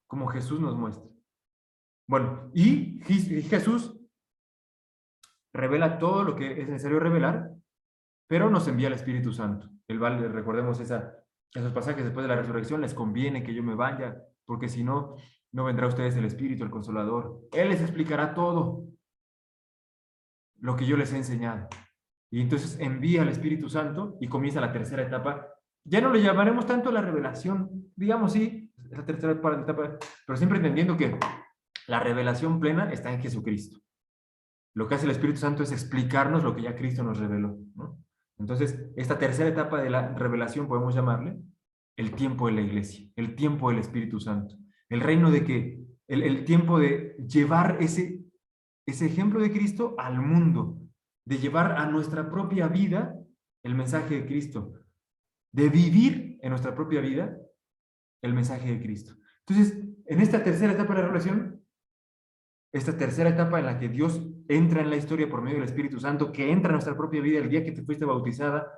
como Jesús nos muestra. Bueno, y Jesús revela todo lo que es necesario revelar, pero nos envía el Espíritu Santo. Recordemos esos pasajes después de la resurrección, les conviene que yo me vaya, porque si no, no vendrá a ustedes el Espíritu, el Consolador. Él les explicará todo lo que yo les he enseñado. Y entonces envía al Espíritu Santo y comienza la tercera etapa. Ya no le llamaremos tanto la revelación, digamos sí, la tercera etapa, pero siempre entendiendo que la revelación plena está en Jesucristo. Lo que hace el Espíritu Santo es explicarnos lo que ya Cristo nos reveló, ¿no? Entonces, esta tercera etapa de la revelación podemos llamarle el tiempo de la iglesia, el tiempo del Espíritu Santo, el reino de que, el tiempo de llevar ese ejemplo de Cristo al mundo, de llevar a nuestra propia vida el mensaje de Cristo, de vivir en nuestra propia vida el mensaje de Cristo. Entonces, en esta tercera etapa de la revelación, esta tercera etapa en la que Dios entra en la historia por medio del Espíritu Santo, que entra en nuestra propia vida el día que te fuiste bautizada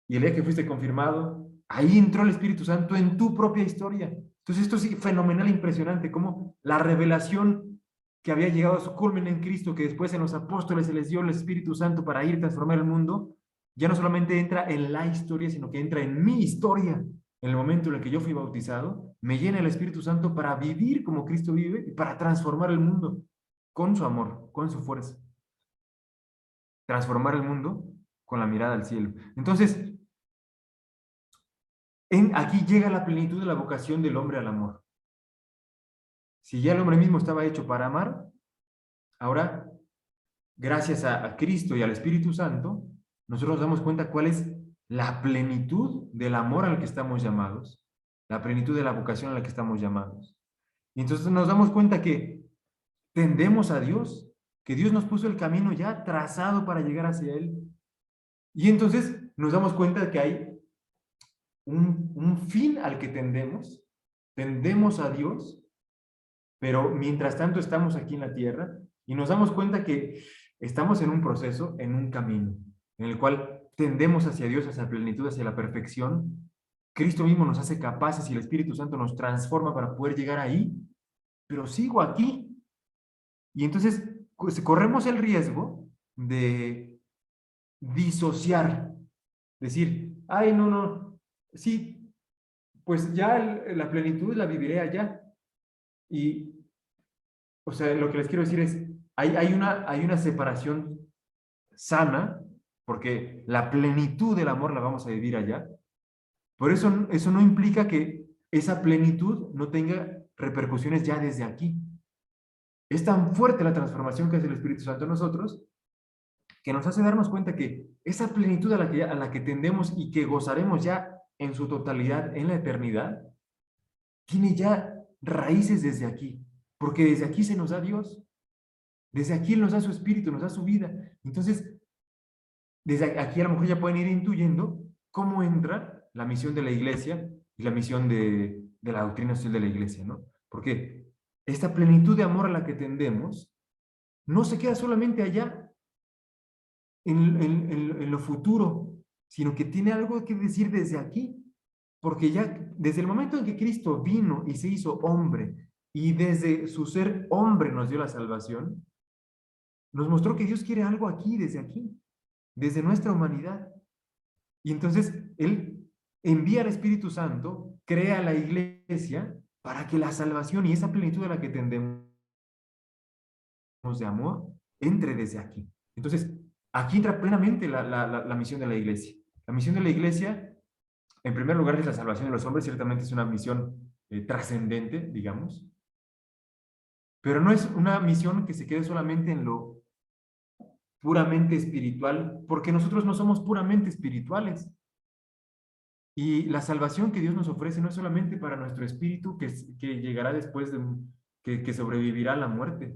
y el día que fuiste confirmado, ahí entró el Espíritu Santo en tu propia historia. Entonces esto es fenomenal, impresionante, como la revelación que había llegado a su culmen en Cristo, que después en los apóstoles se les dio el Espíritu Santo para ir a transformar el mundo, ya no solamente entra en la historia, sino que entra en mi historia. En el momento en el que yo fui bautizado, me llena el Espíritu Santo para vivir como Cristo vive y para transformar el mundo con su amor, con su fuerza. Transformar el mundo con la mirada al cielo. Entonces, aquí llega la plenitud de la vocación del hombre al amor. Si ya el hombre mismo estaba hecho para amar, ahora, gracias a Cristo y al Espíritu Santo, nosotros nos damos cuenta cuál es la plenitud del amor al que estamos llamados, la plenitud de la vocación a la que estamos llamados. Y entonces nos damos cuenta que tendemos a Dios, que Dios nos puso el camino ya trazado para llegar hacia Él. Y entonces nos damos cuenta de que hay un fin al que tendemos a Dios, pero mientras tanto estamos aquí en la tierra y nos damos cuenta que estamos en un proceso, en un camino, en el cual tendemos hacia Dios, hacia la plenitud, hacia la perfección. Cristo mismo nos hace capaces y el Espíritu Santo nos transforma para poder llegar ahí, pero sigo aquí. Y entonces corremos el riesgo de disociar, decir, ay, no, sí, pues ya la plenitud la viviré allá. Y, o sea, lo que les quiero decir es, hay una separación sana, porque la plenitud del amor la vamos a vivir allá. Por eso no implica que esa plenitud no tenga repercusiones ya desde aquí. Es tan fuerte la transformación que hace el Espíritu Santo en nosotros, que nos hace darnos cuenta que esa plenitud a la que tendemos y que gozaremos ya en su totalidad en la eternidad, tiene ya raíces desde aquí, porque desde aquí se nos da Dios, desde aquí Él nos da su Espíritu, nos da su vida. Entonces, desde aquí a lo mejor ya pueden ir intuyendo cómo entra la misión de la iglesia y la misión de la doctrina social de la iglesia, ¿no? Porque esta plenitud de amor a la que tendemos no se queda solamente allá, en lo futuro, sino que tiene algo que decir desde aquí, porque ya desde el momento en que Cristo vino y se hizo hombre, y desde su ser hombre nos dio la salvación, nos mostró que Dios quiere algo aquí, desde nuestra humanidad. Y entonces Él envía al Espíritu Santo, crea la iglesia, para que la salvación y esa plenitud a la que tendemos de amor entre desde aquí. Entonces, aquí entra plenamente la misión de la iglesia. La misión de la iglesia, en primer lugar, es la salvación de los hombres. Ciertamente es una misión trascendente, digamos, pero no es una misión que se quede solamente en lo puramente espiritual, porque nosotros no somos puramente espirituales. Y la salvación que Dios nos ofrece no es solamente para nuestro espíritu que llegará después que sobrevivirá a la muerte,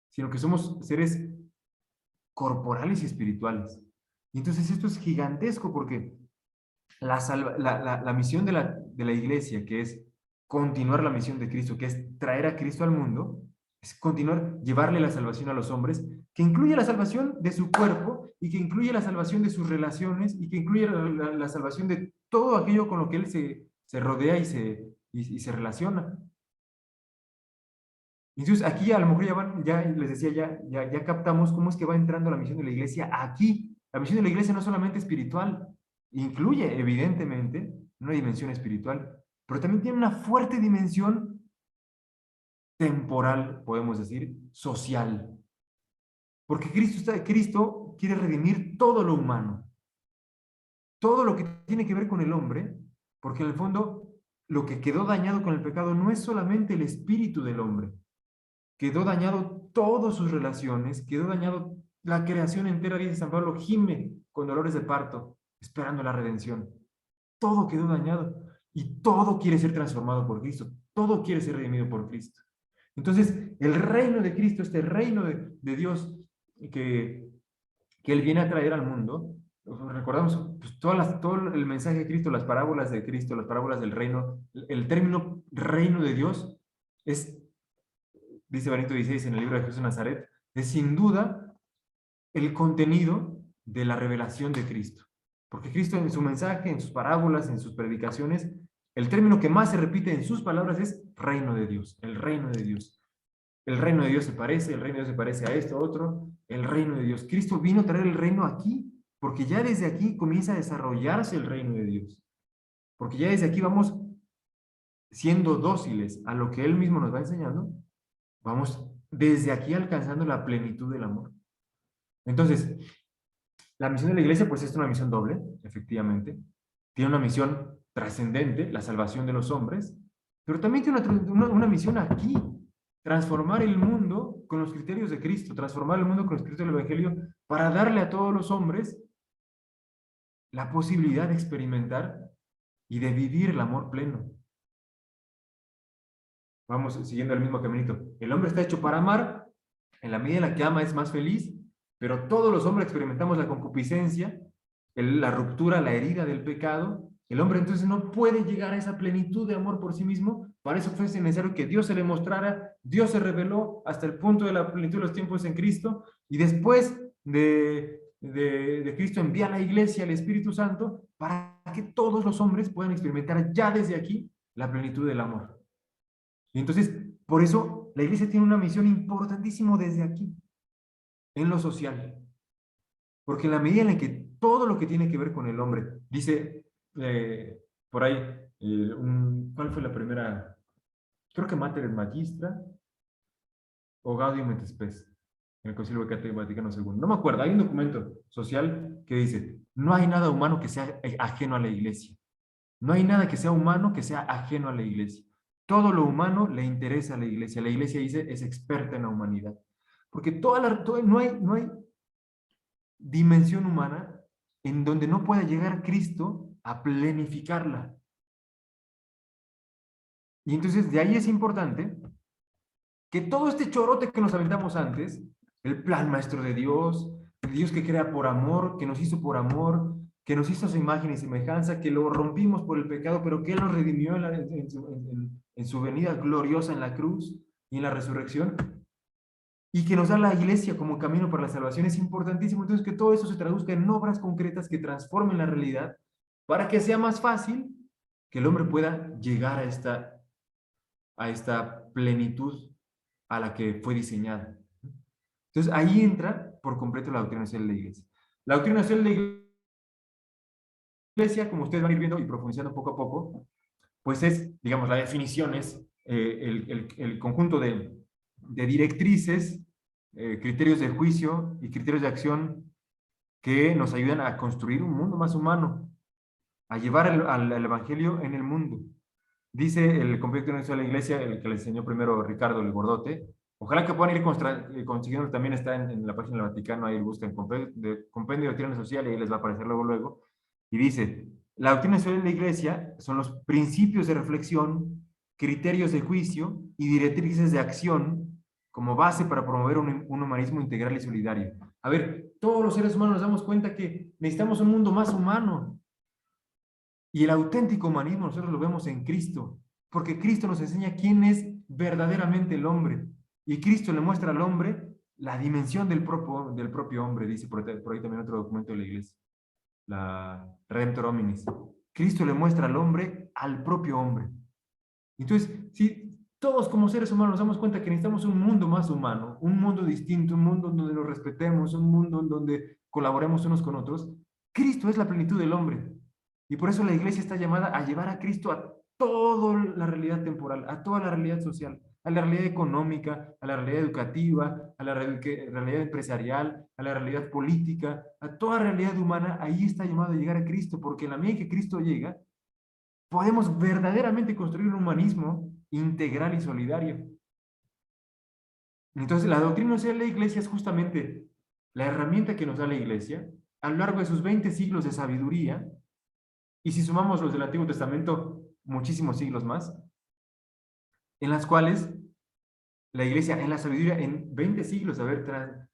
sino que somos seres corporales y espirituales. Y entonces esto es gigantesco, porque la misión de la iglesia, que es continuar la misión de Cristo, que es traer a Cristo al mundo, es continuar, llevarle la salvación a los hombres, que incluye la salvación de su cuerpo y que incluye la salvación de sus relaciones y que incluye la salvación de todo aquello con lo que él se rodea y se relaciona. Entonces aquí a lo mejor ya les decía, ya captamos cómo es que va entrando la misión de la iglesia aquí. La misión de la iglesia no es solamente espiritual, incluye evidentemente una dimensión espiritual, pero también tiene una fuerte dimensión temporal, podemos decir, social. Porque Cristo quiere redimir todo lo humano, todo lo que tiene que ver con el hombre, porque en el fondo lo que quedó dañado con el pecado no es solamente el espíritu del hombre, quedó dañado todas sus relaciones, quedó dañado la creación entera, dice San Pablo, gime con dolores de parto, esperando la redención. Todo quedó dañado y todo quiere ser transformado por Cristo, todo quiere ser redimido por Cristo. Entonces, el reino de Cristo, este reino de Dios que Él viene a traer al mundo, recordamos pues, todo el mensaje de Cristo, las parábolas de Cristo, las parábolas del reino, el término reino de Dios es dice Benito XVI en el libro de Jesús de Nazaret, es sin duda el contenido de la revelación de Cristo. Porque Cristo en su mensaje, en sus parábolas, en sus predicaciones, el término que más se repite en sus palabras es reino de Dios, el reino de Dios. El reino de Dios se parece, el reino de Dios se parece a esto, a otro, el reino de Dios. Cristo vino a traer el reino aquí, porque ya desde aquí comienza a desarrollarse el reino de Dios. Porque ya desde aquí vamos siendo dóciles a lo que Él mismo nos va enseñando, vamos desde aquí alcanzando la plenitud del amor. Entonces, la misión de la iglesia pues es una misión doble, efectivamente. Tiene una misión trascendente, la salvación de los hombres, pero también tiene una misión aquí, transformar el mundo con los criterios de Cristo, transformar el mundo con los criterios del Evangelio para darle a todos los hombres la posibilidad de experimentar y de vivir el amor pleno. Vamos siguiendo el mismo caminito. El hombre está hecho para amar, en la medida en la que ama es más feliz, pero todos los hombres experimentamos la concupiscencia, la ruptura, la herida del pecado. El hombre entonces no puede llegar a esa plenitud de amor por sí mismo. Para eso fue necesario que Dios se le mostrara. Dios se reveló hasta el punto de la plenitud de los tiempos en Cristo, y después de Cristo envía a la iglesia el Espíritu Santo para que todos los hombres puedan experimentar ya desde aquí la plenitud del amor. Y entonces, por eso la iglesia tiene una misión importantísima desde aquí, en lo social. Porque en la medida en que todo lo que tiene que ver con el hombre, dice por ahí, ¿cuál fue la primera? Creo que Mater et Magistra o Gaudium et Spes, en el Concilio Vaticano II. No me acuerdo, hay un documento social que dice, no hay nada humano que sea ajeno a la iglesia. No hay nada que sea humano que sea ajeno a la iglesia. Todo lo humano le interesa a la iglesia. La iglesia, dice, es experta en la humanidad. Porque no hay dimensión humana en donde no pueda llegar Cristo a plenificarla. Y entonces de ahí es importante que todo este chorote que nos aventamos antes, el plan maestro de Dios, el Dios que crea por amor, que nos hizo por amor, que nos hizo a su imagen y semejanza, que lo rompimos por el pecado, pero que Él nos redimió en su venida gloriosa en la cruz y en la resurrección, y que nos da la iglesia como camino para la salvación, es importantísimo. Entonces, que todo eso se traduzca en obras concretas que transformen la realidad, para que sea más fácil que el hombre pueda llegar a esta plenitud a la que fue diseñada. Entonces, ahí entra por completo la doctrina social de la iglesia. La doctrina social de la iglesia, como ustedes van a ir viendo y profundizando poco a poco, pues es, digamos, la definición es el conjunto de directrices, criterios de juicio y criterios de acción que nos ayudan a construir un mundo más humano, a llevar al Evangelio en el mundo. Dice el Compendio de la Iglesia, el que le enseñó primero Ricardo el Gordote, ojalá que puedan ir consiguiendo, también está en la página del Vaticano, ahí buscan Compendio de Doctrina Social y ahí les va a aparecer luego, y dice, la doctrina social de la Iglesia son los principios de reflexión, criterios de juicio y directrices de acción como base para promover un humanismo integral y solidario. A ver, todos los seres humanos nos damos cuenta que necesitamos un mundo más humano. Y el auténtico humanismo nosotros lo vemos en Cristo, porque Cristo nos enseña quién es verdaderamente el hombre. Y Cristo le muestra al hombre la dimensión del propio hombre, dice por ahí también otro documento de la iglesia, la Redemptor Hominis. Cristo le muestra al hombre al propio hombre. Entonces, si todos como seres humanos nos damos cuenta que necesitamos un mundo más humano, un mundo distinto, un mundo donde nos respetemos, un mundo en donde colaboremos unos con otros, Cristo es la plenitud del hombre. Y por eso la iglesia está llamada a llevar a Cristo a toda la realidad temporal, a toda la realidad social, a la realidad económica, a la realidad educativa, a la realidad empresarial, a la realidad política, a toda realidad humana. Ahí está llamado a llegar a Cristo, porque en la medida que Cristo llega, podemos verdaderamente construir un humanismo integral y solidario. Entonces, la doctrina social de la iglesia es justamente la herramienta que nos da la iglesia a lo largo de sus 20 siglos de sabiduría, y si sumamos los del Antiguo Testamento, muchísimos siglos más, en las cuales la iglesia, en la sabiduría, en 20 siglos de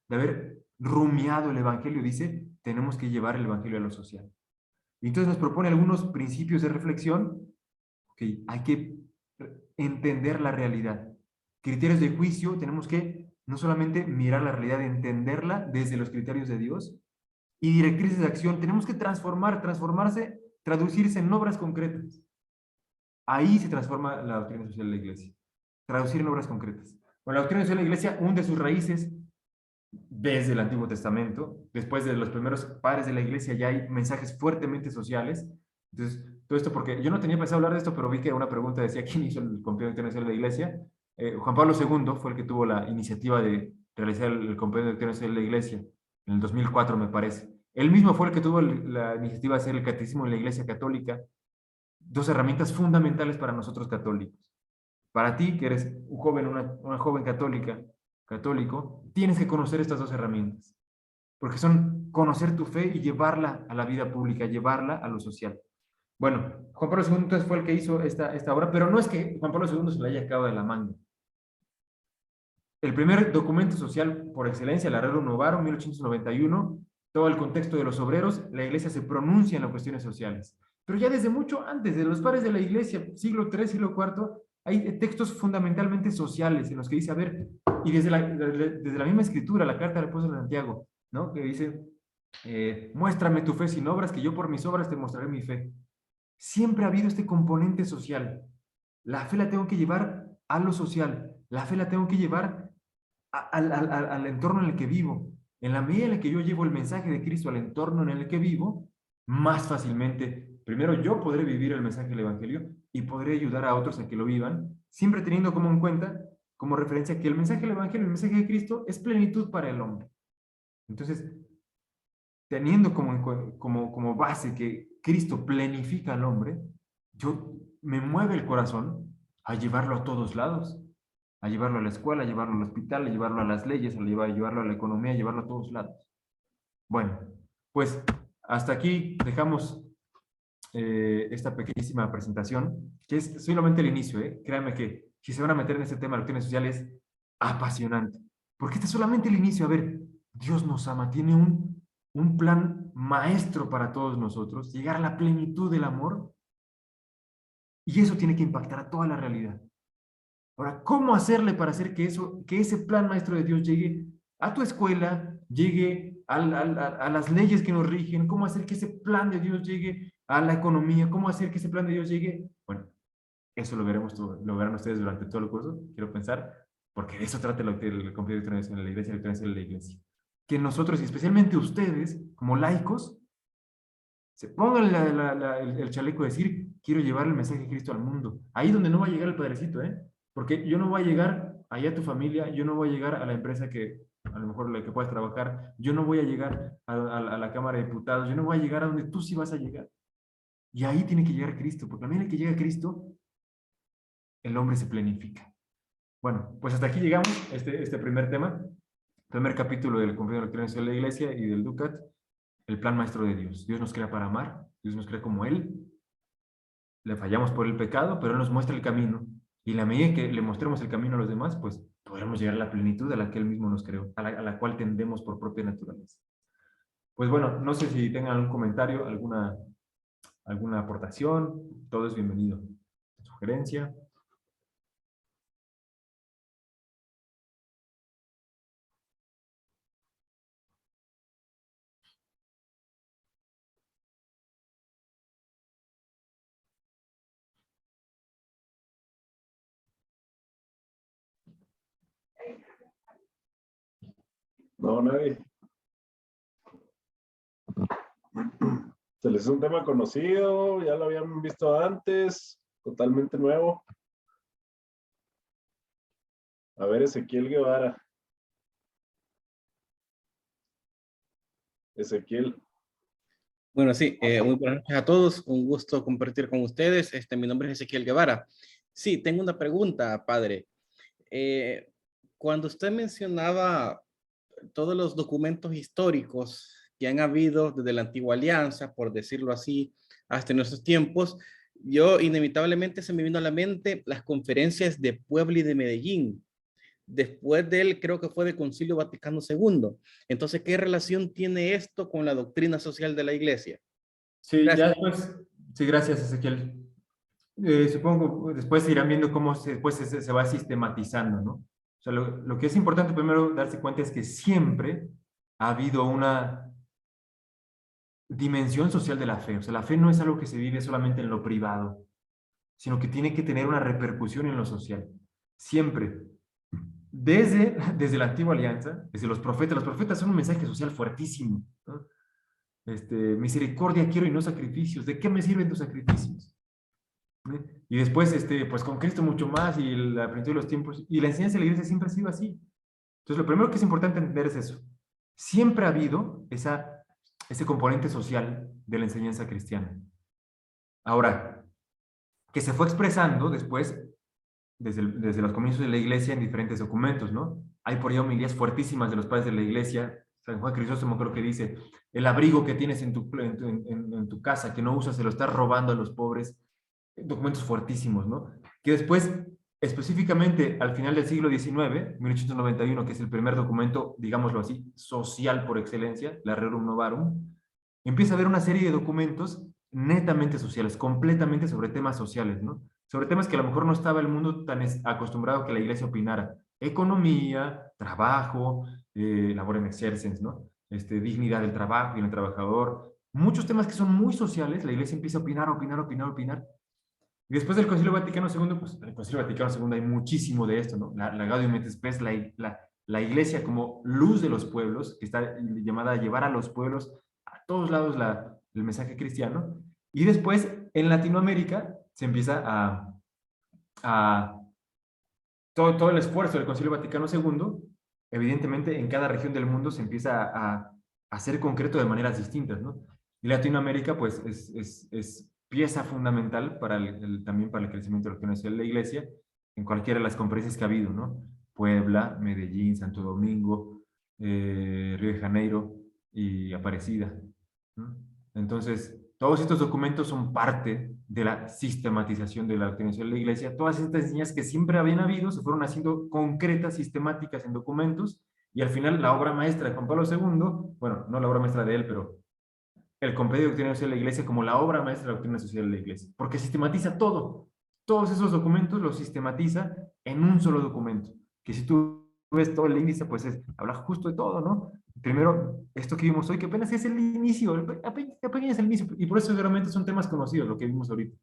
haber rumiado el evangelio, dice, tenemos que llevar el evangelio a lo social. Y entonces nos propone algunos principios de reflexión. Okay, hay que entender la realidad. criterios de juicio, tenemos que no solamente mirar la realidad, entenderla desde los criterios de Dios, y directrices de acción, tenemos que transformarse, traducirse en obras concretas. Ahí se transforma la doctrina social de la iglesia, traducir en obras concretas. Bueno, la doctrina social de la iglesia hunde sus raíces desde el Antiguo Testamento. Después de los primeros padres de la iglesia ya hay mensajes fuertemente sociales. Entonces, todo esto porque yo no tenía pensado hablar de esto, pero vi que una pregunta decía quién hizo el Compendio Internacional de la Iglesia. Juan Pablo II fue el que tuvo la iniciativa de realizar el Compendio Internacional de la Iglesia en el 2004, me parece. Él mismo fue el que tuvo la iniciativa de hacer el Catecismo de la Iglesia Católica. Dos herramientas fundamentales para nosotros católicos. Para ti, que eres un joven, una joven católico, tienes que conocer estas dos herramientas. Porque son conocer tu fe y llevarla a la vida pública, llevarla a lo social. Bueno, Juan Pablo II entonces fue el que hizo esta obra, pero no es que Juan Pablo II se la haya acabado de la manga. El primer documento social por excelencia, el Arrero Novaro, 1891, todo el contexto de los obreros, la iglesia se pronuncia en las cuestiones sociales. Pero ya desde mucho antes, de los padres de la iglesia, siglo III, siglo IV, hay textos fundamentalmente sociales en los que dice, a ver, y desde la misma escritura, la carta del apóstol de Santiago, ¿no? Que dice, muéstrame tu fe sin obras, que yo por mis obras te mostraré mi fe. Siempre ha habido este componente social. La fe la tengo que llevar a lo social. La fe la tengo que llevar al entorno en el que vivo. En la medida en la que yo llevo el mensaje de Cristo al entorno en el que vivo, más fácilmente, primero yo podré vivir el mensaje del Evangelio y podré ayudar a otros a que lo vivan, siempre teniendo como en cuenta, como referencia, que el mensaje del Evangelio, el mensaje de Cristo, es plenitud para el hombre. Entonces, teniendo como base que Cristo plenifica al hombre, me mueve el corazón a llevarlo a todos lados, a llevarlo a la escuela, a llevarlo al hospital, a llevarlo a las leyes, a llevarlo a la economía, a llevarlo a todos lados. Bueno, pues hasta aquí dejamos esta pequeñísima presentación, que es solamente el inicio. Créanme que si se van a meter en este tema de doctrina social es apasionante, porque este es solamente el inicio. A ver, Dios nos ama, tiene un plan maestro para todos nosotros, llegar a la plenitud del amor, y eso tiene que impactar a toda la realidad. Ahora, ¿cómo hacerle para hacer que ese plan maestro de Dios llegue a tu escuela, llegue a las leyes que nos rigen? ¿Cómo hacer que ese plan de Dios llegue a la economía? ¿Cómo hacer que ese plan de Dios llegue? Bueno, eso lo verán ustedes durante todo el curso, quiero pensar, porque de eso trata el Compendio Internacional de la Iglesia, la Internacional de la Iglesia. Que nosotros, y especialmente ustedes, como laicos, se pongan el chaleco de decir, quiero llevar el mensaje de Cristo al mundo. Ahí donde no va a llegar el padrecito, porque yo no voy a llegar allá a tu familia, yo no voy a llegar a la empresa que a lo mejor la que puedas trabajar, yo no voy a llegar a la Cámara de Diputados, yo no voy a llegar a donde tú sí vas a llegar. Y ahí tiene que llegar Cristo, porque a medida que llega Cristo, el hombre se planifica. Bueno, pues hasta aquí llegamos, este primer tema, primer capítulo del Compendio de la Doctrina Social de la Iglesia y del DUCAT, el plan maestro de Dios. Dios nos crea para amar, Dios nos crea como Él, le fallamos por el pecado, pero Él nos muestra el camino, y en la medida que le mostremos el camino a los demás, pues podremos llegar a la plenitud a la que Él mismo nos creó, a la cual tendemos por propia naturaleza. Pues bueno, no sé si tengan algún comentario, alguna aportación, todo es bienvenido. ¿Sugerencia? No, nadie. Se les es un tema conocido, ya lo habían visto antes, totalmente nuevo. A ver, Ezequiel Guevara. Ezequiel. Bueno, sí, muy buenas noches a todos. Un gusto compartir con ustedes. Mi nombre es Ezequiel Guevara. Sí, tengo una pregunta, padre. Cuando usted mencionaba todos los documentos históricos que han habido desde la antigua alianza, por decirlo así, hasta nuestros tiempos, yo inevitablemente se me vino a la mente las conferencias de Puebla y de Medellín. Después de él, creo que fue del Concilio Vaticano II. Entonces, ¿qué relación tiene esto con la doctrina social de la Iglesia? Sí, Gracias. ya después. Sí, gracias, Ezequiel. supongo, después irán viendo cómo después se va sistematizando, ¿no? O sea, lo que es importante primero darse cuenta es que siempre ha habido una dimensión social de la fe. O sea, la fe no es algo que se vive solamente en lo privado, sino que tiene que tener una repercusión en lo social. Siempre. Desde la antigua alianza, desde los profetas son un mensaje social fuertísimo, ¿no? Misericordia quiero y no sacrificios. ¿De qué me sirven tus sacrificios? Y después, pues con Cristo mucho más y la plenitud de los tiempos. Y la enseñanza de la iglesia siempre ha sido así. Entonces, lo primero que es importante entender es eso. Siempre ha habido ese componente social de la enseñanza cristiana. Ahora, que se fue expresando después, desde los comienzos de la iglesia en diferentes documentos, ¿no? Hay por ahí homilías fuertísimas de los padres de la iglesia. San Juan Crisóstomo creo que dice, el abrigo que tienes en tu casa, que no usas, se lo estás robando a los pobres. Documentos fuertísimos, ¿no? Que después, específicamente al final del siglo XIX, 1891, que es el primer documento, digámoslo así, social por excelencia, la Rerum Novarum, empieza a haber una serie de documentos netamente sociales, completamente sobre temas sociales, ¿no? Sobre temas que a lo mejor no estaba el mundo tan acostumbrado que la iglesia opinara. Economía, trabajo, labor en exercens, ¿no? Dignidad del trabajo y el trabajador. Muchos temas que son muy sociales, la iglesia empieza a opinar. Y después del Concilio Vaticano II, pues en el Concilio Vaticano II hay muchísimo de esto, ¿no? La Gaudium et Spes, la iglesia como luz de los pueblos, que está llamada a llevar a los pueblos a todos lados el mensaje cristiano. Y después, en Latinoamérica, se empieza todo el esfuerzo del Concilio Vaticano II, evidentemente en cada región del mundo se empieza a hacer concreto de maneras distintas, ¿no? Y Latinoamérica, pues, es pieza fundamental también para el crecimiento de la organización de la iglesia en cualquiera de las conferencias que ha habido, ¿no? Puebla, Medellín, Santo Domingo, Río de Janeiro y Aparecida, ¿no? Entonces, todos estos documentos son parte de la sistematización de la organización de la iglesia. Todas estas enseñanzas que siempre habían habido se fueron haciendo concretas, sistemáticas en documentos, y al final la obra maestra de Juan Pablo II, bueno, no la obra maestra de él, pero el Compendio de Doctrina Social de la Iglesia como la obra maestra de la doctrina social de la Iglesia, porque sistematiza todo. Todos esos documentos los sistematiza en un solo documento, que si tú ves todo el índice, pues habla justo de todo, ¿no? Primero, esto que vimos hoy, que apenas es el inicio, apenas es el inicio, y por eso seguramente son temas conocidos, lo que vimos ahorita.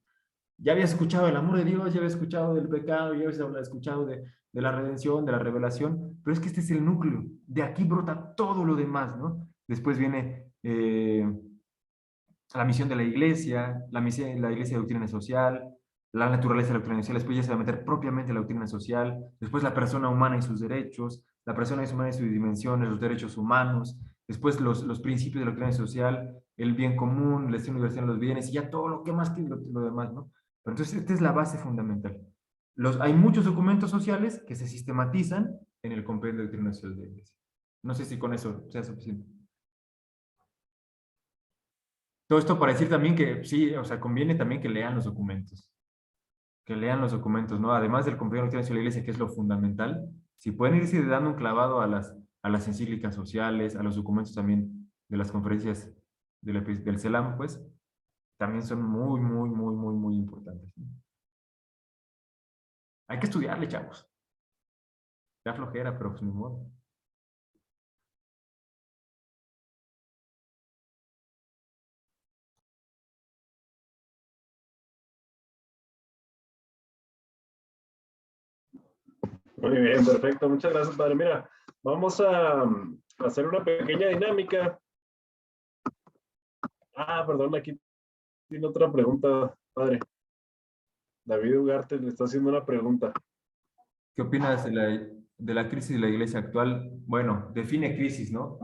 Ya habías escuchado del amor de Dios, ya habías escuchado del pecado, ya habías escuchado de la redención, de la revelación, pero es que este es el núcleo, de aquí brota todo lo demás, ¿no? Después viene la misión de la iglesia, la iglesia de doctrina social, la naturaleza de la doctrina social, después ya se va a meter propiamente la doctrina social, después la persona humana y sus derechos, la persona humana y sus dimensiones, los derechos humanos, después los principios de la doctrina social, el bien común, la universal de los bienes, y ya todo lo que más que lo demás, ¿no? Pero entonces esta es la base fundamental. Hay muchos documentos sociales que se sistematizan en el compendio de doctrina social de la iglesia. No sé si con eso sea suficiente. Todo esto para decir también que sí, o sea, conviene también que lean los documentos. Que lean los documentos, ¿no? Además del Compendio de Doctrina Social de la Iglesia, que es lo fundamental, si pueden irse dando un clavado a las encíclicas sociales, a los documentos también de las conferencias del CELAM, pues, también son muy importantes, ¿no? Hay que estudiarle, chavos. Da flojera, pero pues ni modo. Muy bien, perfecto. Muchas gracias, padre. Mira, vamos a hacer una pequeña dinámica. Perdón, aquí tiene otra pregunta, padre. David Ugarte le está haciendo una pregunta. ¿Qué opinas de la crisis de la iglesia actual? Bueno, define crisis, ¿no?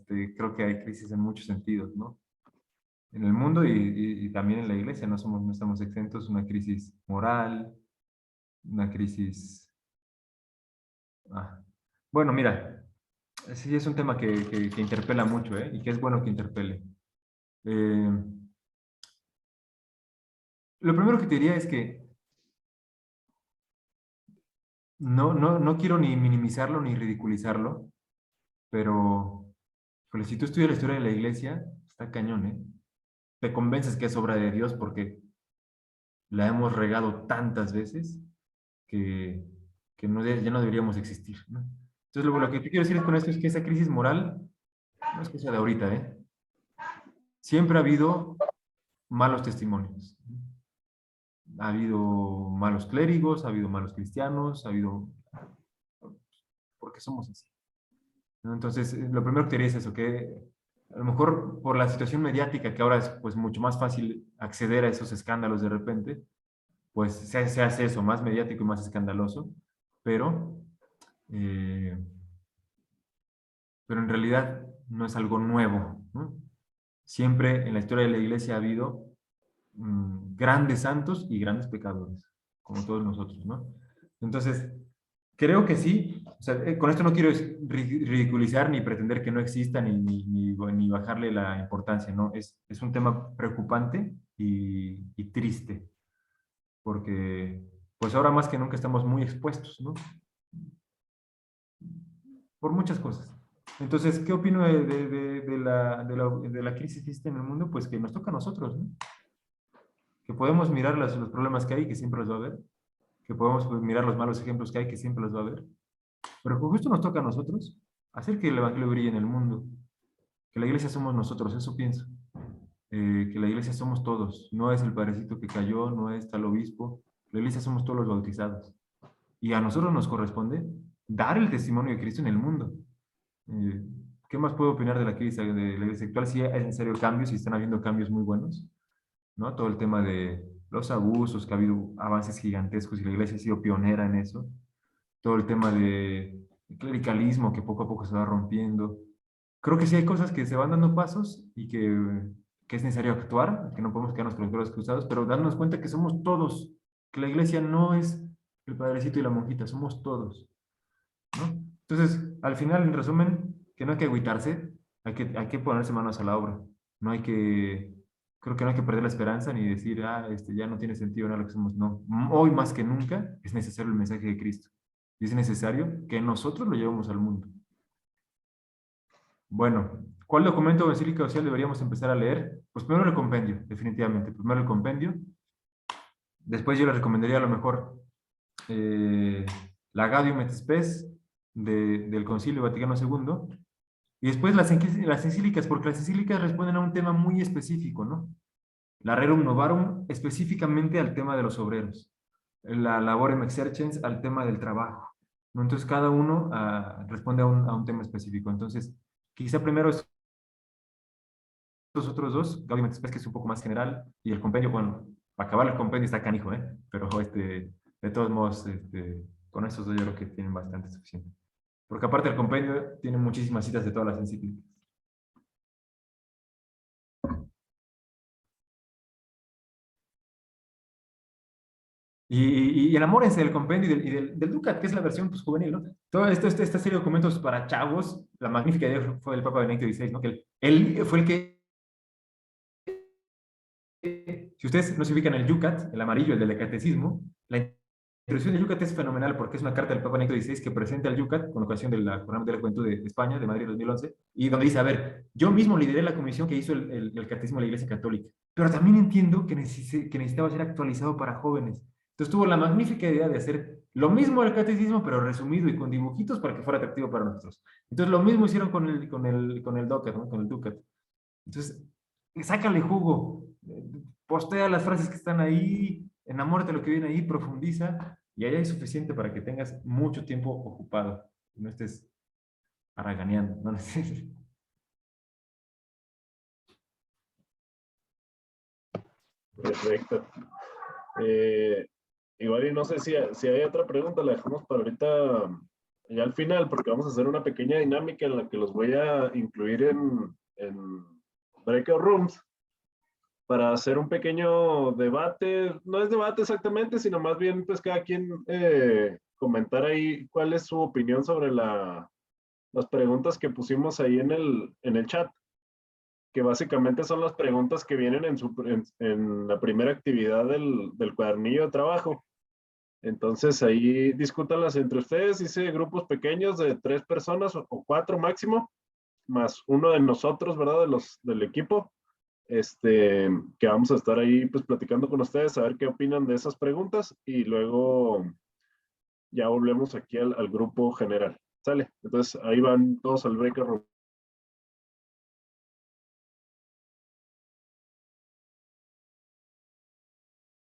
Creo que hay crisis en muchos sentidos, ¿no? En el mundo y también en la iglesia no estamos exentos. Una crisis moral, una crisis... Bueno, mira, sí es un tema que interpela mucho, ¿eh? Y que es bueno que interpele. Lo primero que te diría es que no quiero ni minimizarlo ni ridiculizarlo, pero si tú estudias la historia de la iglesia, está cañón, ¿eh? Te convences que es obra de Dios porque la hemos regado tantas veces que no, ya no deberíamos existir, ¿no? Entonces, lo que te quiero decir con esto es que esa crisis moral no es cosa de ahorita, ¿eh? Siempre ha habido malos testimonios. Ha habido malos clérigos, ha habido malos cristianos, ha habido... porque somos así, ¿no? Entonces, lo primero que te diría es eso, que a lo mejor por la situación mediática, que ahora es pues mucho más fácil acceder a esos escándalos de repente, pues se hace eso, más mediático y más escandaloso, pero en realidad no es algo nuevo, ¿no? Siempre en la historia de la iglesia ha habido grandes santos y grandes pecadores, como todos nosotros, ¿no? Entonces, creo que sí. O sea, con esto no quiero ridiculizar ni pretender que no exista ni bajarle la importancia, ¿no? Es un tema preocupante y triste, porque pues ahora más que nunca estamos muy expuestos, ¿no? Por muchas cosas. Entonces, ¿qué opino de la crisis que existe en el mundo? Pues que nos toca a nosotros, ¿no? Que podemos mirar los problemas que hay, que siempre los va a haber, que podemos mirar los malos ejemplos que hay, que siempre los va a haber, pero que justo nos toca a nosotros hacer que el evangelio brille en el mundo, que la iglesia somos nosotros, eso pienso, que la iglesia somos todos, no es el padrecito que cayó, no es tal obispo, la iglesia somos todos los bautizados, y a nosotros nos corresponde dar el testimonio de Cristo en el mundo. ¿Qué más puedo opinar de la crisis de la iglesia actual? Sí, es necesario cambios y están habiendo cambios muy buenos, ¿no? Todo el tema de los abusos, que ha habido avances gigantescos y la iglesia ha sido pionera en eso. Todo el tema de clericalismo que poco a poco se va rompiendo. Creo que sí hay cosas que se van dando pasos y que es necesario actuar, que no podemos quedarnos con los brazos cruzados, pero darnos cuenta que somos todos, que la iglesia no es el padrecito y la monjita, somos todos, ¿no? Entonces, al final, en resumen, que no hay que agüitarse, hay que ponerse manos a la obra. No hay que, creo que no hay que perder la esperanza ni decir, ya no tiene sentido nada lo que hacemos. No, hoy más que nunca es necesario el mensaje de Cristo. Y es necesario que nosotros lo llevemos al mundo. Bueno, ¿cuál documento de Basílica Social deberíamos empezar a leer? Pues primero el compendio, definitivamente. Primero el compendio. Después yo le recomendaría a lo mejor la Gaudium et Spes del Concilio Vaticano II. Y después las encíclicas, porque las encíclicas responden a un tema muy específico, ¿no? La Rerum Novarum específicamente al tema de los obreros. La Laborem Exercens al tema del trabajo, ¿no? Entonces cada uno responde a un tema específico. Entonces, quizá primero estos otros dos, Gaudium et Spes, que es un poco más general, y el compendio, bueno, para acabar el compendio está canijo, pero de todos modos, con estos dos yo creo que tienen bastante suficiente. Porque aparte el compendio tiene muchísimas citas de todas las encíclicas. Y enamórense del compendio y del Ducat, que es la versión pues, juvenil, ¿no? Toda esta serie de documentos para chavos, la magnífica idea fue del Papa Benedicto XVI, ¿no? Que él fue el que... Si ustedes no se ubican en el Yucat, el amarillo, el del catecismo, la introducción del Yucat es fenomenal porque es una carta del Papa Benedicto XVI que presenta el Yucat con ocasión de la Jornada de la Juventud de España, de Madrid 2011, y donde dice, a ver, yo mismo lideré la comisión que hizo el catecismo de la Iglesia Católica, pero también entiendo que necesitaba ser actualizado para jóvenes. Entonces tuvo la magnífica idea de hacer lo mismo del catecismo, pero resumido y con dibujitos para que fuera atractivo para nosotros. Entonces lo mismo hicieron con el Docker, ¿no? Con el Ducat. Entonces, sácale jugo, postea las frases que están ahí, enamórate de lo que viene ahí, profundiza, y ahí hay suficiente para que tengas mucho tiempo ocupado. No estés haraganeando, ¿no? Perfecto. Igual y no sé si hay otra pregunta, la dejamos para ahorita ya al final, porque vamos a hacer una pequeña dinámica en la que los voy a incluir en breakout rooms para hacer un pequeño debate. No es debate exactamente, sino más bien pues cada quien comentar ahí cuál es su opinión sobre las preguntas que pusimos ahí en el chat, que básicamente son las preguntas que vienen en la primera actividad del cuadernillo de trabajo. Entonces ahí discútanlas entre ustedes, hice grupos pequeños de 3 personas o 4 máximo, más uno de nosotros, ¿verdad? Del equipo. que vamos a estar ahí pues platicando con ustedes, a ver qué opinan de esas preguntas y luego ya volvemos aquí al grupo general. ¿Sale? Entonces ahí van todos al break.